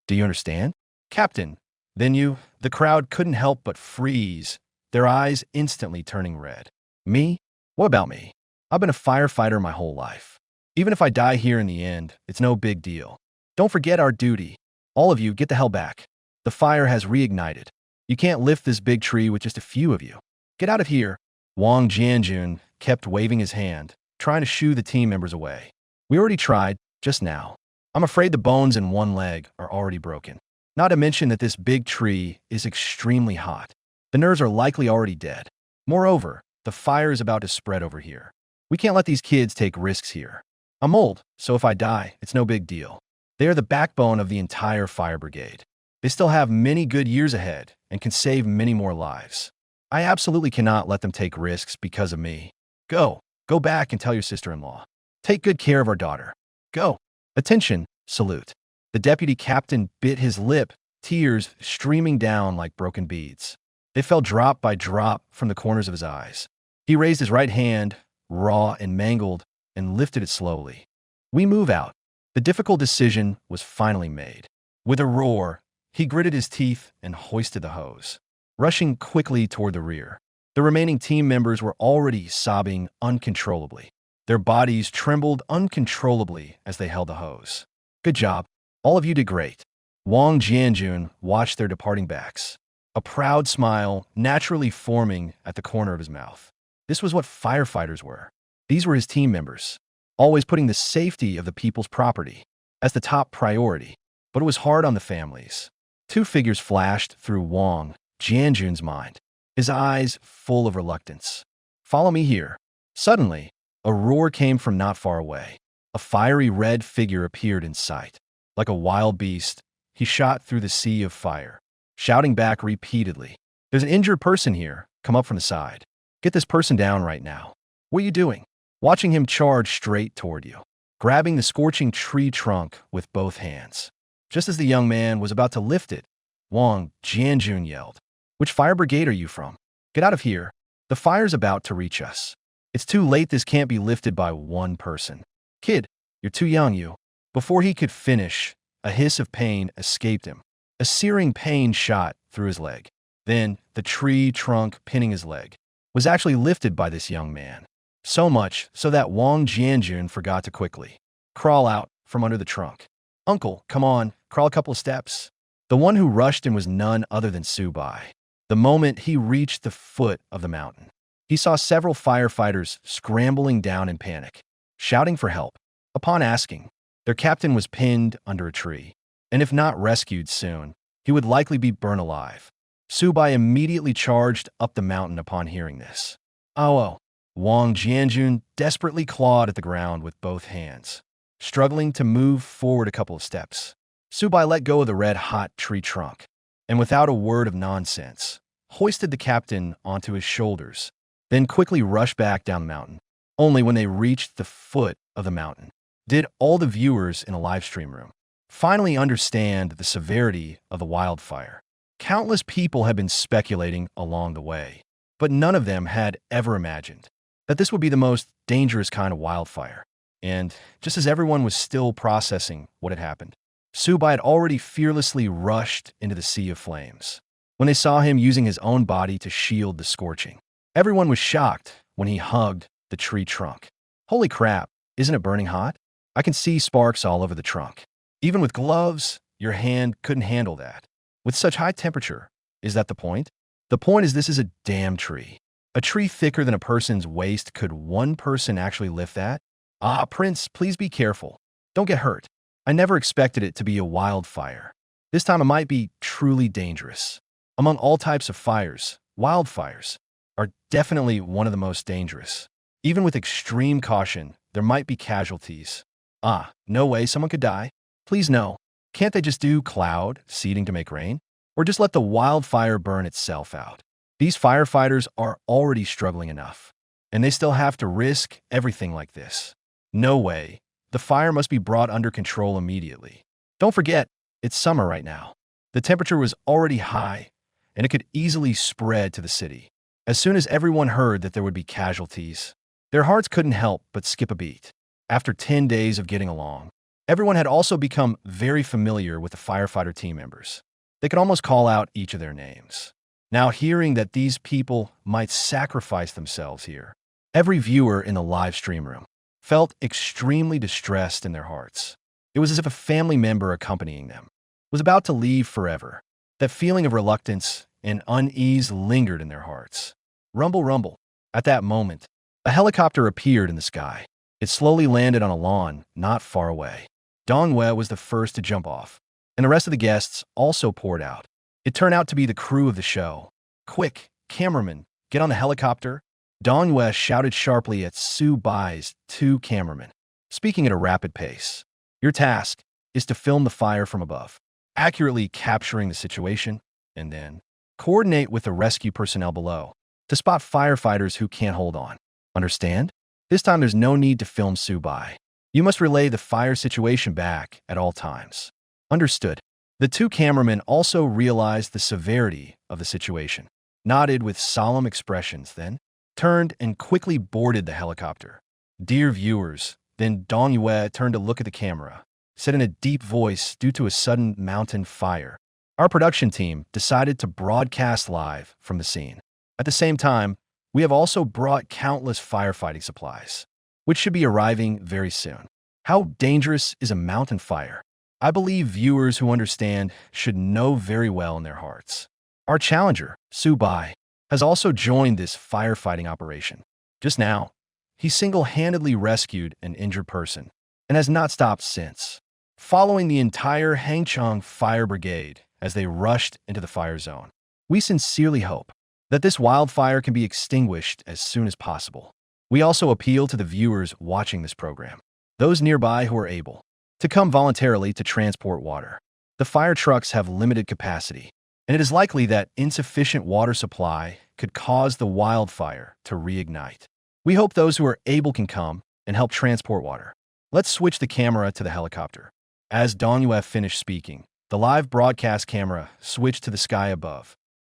Do you understand? Captain." The crowd couldn't help but freeze, their eyes instantly turning red. "Me? What about me? I've been a firefighter my whole life. Even if I die here in the end, it's no big deal. Don't forget our duty. All of you, get the hell back. The fire has reignited. You can't lift this big tree with just a few of you. Get out of here." Wang Jianjun kept waving his hand, trying to shoo the team members away. "We already tried, just now. I'm afraid the bones in one leg are already broken. Not to mention that this big tree is extremely hot. The nerves are likely already dead. Moreover, the fire is about to spread over here. We can't let these kids take risks here. I'm old, so if I die, it's no big deal. They are the backbone of the entire fire brigade. They still have many good years ahead and can save many more lives. I absolutely cannot let them take risks because of me. Go back and tell your sister-in-law. Take good care of our daughter. Go. Attention, salute." The deputy captain bit his lip, tears streaming down like broken beads. They fell drop by drop from the corners of his eyes. He raised his right hand, raw and mangled, and lifted it slowly. "We move out." The difficult decision was finally made. With a roar, he gritted his teeth and hoisted the hose, rushing quickly toward the rear. The remaining team members were already sobbing uncontrollably. Their bodies trembled uncontrollably as they held the hose. "Good job. All of you did great." Wang Jianjun watched their departing backs, a proud smile naturally forming at the corner of his mouth. This was what firefighters were. These were his team members, always putting the safety of the people's property as the top priority. But it was hard on the families. 2 figures flashed through Wang Jianjun's mind, his eyes full of reluctance. "Follow me here." Suddenly, a roar came from not far away. A fiery red figure appeared in sight. Like a wild beast, he shot through the sea of fire, shouting back repeatedly, "There's an injured person here. Come up from the side. Get this person down right now." "What are you doing?" Watching him charge straight toward you, grabbing the scorching tree trunk with both hands. Just as the young man was about to lift it, Wang Jianjun yelled, "Which fire brigade are you from? Get out of here. The fire's about to reach us. It's too late. This can't be lifted by one person. Kid, you're too young, you." Before he could finish, a hiss of pain escaped him. A searing pain shot through his leg. Then, the tree trunk pinning his leg was actually lifted by this young man. So much so that Wang Jianjun forgot to quickly crawl out from under the trunk. "Uncle, come on, crawl a couple of steps." The one who rushed him was none other than Subai. The moment he reached the foot of the mountain, he saw several firefighters scrambling down in panic, shouting for help. Upon asking, their captain was pinned under a tree, and if not rescued soon, he would likely be burned alive. Subai immediately charged up the mountain upon hearing this. "Oh!" Wang Jianjun desperately clawed at the ground with both hands, struggling to move forward a couple of steps. Subai let go of the red-hot tree trunk, and without a word of nonsense, hoisted the captain onto his shoulders, then quickly rushed back down the mountain. Only when they reached the foot of the mountain did all the viewers in a live stream room finally understand the severity of the wildfire. Countless people had been speculating along the way, but none of them had ever imagined that this would be the most dangerous kind of wildfire. And just as everyone was still processing what had happened, Subai had already fearlessly rushed into the sea of flames. When they saw him using his own body to shield the scorching, everyone was shocked when he hugged the tree trunk. Holy crap, isn't it burning hot? I can see sparks all over the trunk. Even with gloves, your hand couldn't handle that. With such high temperature, is that the point? The point is this is a damn tree. A tree thicker than a person's waist. Could one person actually lift that? Ah, Prince, please be careful. Don't get hurt. I never expected it to be a wildfire. This time it might be truly dangerous. Among all types of fires, wildfires are definitely one of the most dangerous. Even with extreme caution, there might be casualties. Ah, no way someone could die. Please no. Can't they just do cloud seeding to make rain? Or just let the wildfire burn itself out? These firefighters are already struggling enough, and they still have to risk everything like this. No way. The fire must be brought under control immediately. Don't forget, it's summer right now. The temperature was already high, and it could easily spread to the city. As soon as everyone heard that there would be casualties, their hearts couldn't help but skip a beat. After 10 days of getting along, everyone had also become very familiar with the firefighter team members. They could almost call out each of their names. Now, hearing that these people might sacrifice themselves here, every viewer in the live stream room felt extremely distressed in their hearts. It was as if a family member accompanying them was about to leave forever. That feeling of reluctance and unease lingered in their hearts. Rumble, rumble. At that moment, a helicopter appeared in the sky. It slowly landed on a lawn not far away. Dongwei was the first to jump off, and the rest of the guests also poured out. It turned out to be the crew of the show. Quick, cameraman, get on the helicopter. Dongwei shouted sharply at Su Bai's two cameramen, speaking at a rapid pace. Your task is to film the fire from above, accurately capturing the situation, and then coordinate with the rescue personnel below to spot firefighters who can't hold on. Understand? This time there's no need to film Su Bai. You must relay the fire situation back at all times. Understood. The two cameramen also realized the severity of the situation, nodded with solemn expressions, then turned and quickly boarded the helicopter. Dear viewers, then Dong Yue turned to look at the camera, said in a deep voice, due to a sudden mountain fire, our production team decided to broadcast live from the scene. At the same time, we have also brought countless firefighting supplies, which should be arriving very soon. How dangerous is a mountain fire? I believe viewers who understand should know very well in their hearts. Our challenger, Su Bai, has also joined this firefighting operation. Just now, he single-handedly rescued an injured person and has not stopped since, following the entire Hangchong Fire Brigade as they rushed into the fire zone. We sincerely hope that this wildfire can be extinguished as soon as possible. We also appeal to the viewers watching this program, those nearby who are able, to come voluntarily to transport water. The fire trucks have limited capacity, and it is likely that insufficient water supply could cause the wildfire to reignite. We hope those who are able can come and help transport water. Let's switch the camera to the helicopter. As Dong Yue finished speaking, the live broadcast camera switched to the sky above.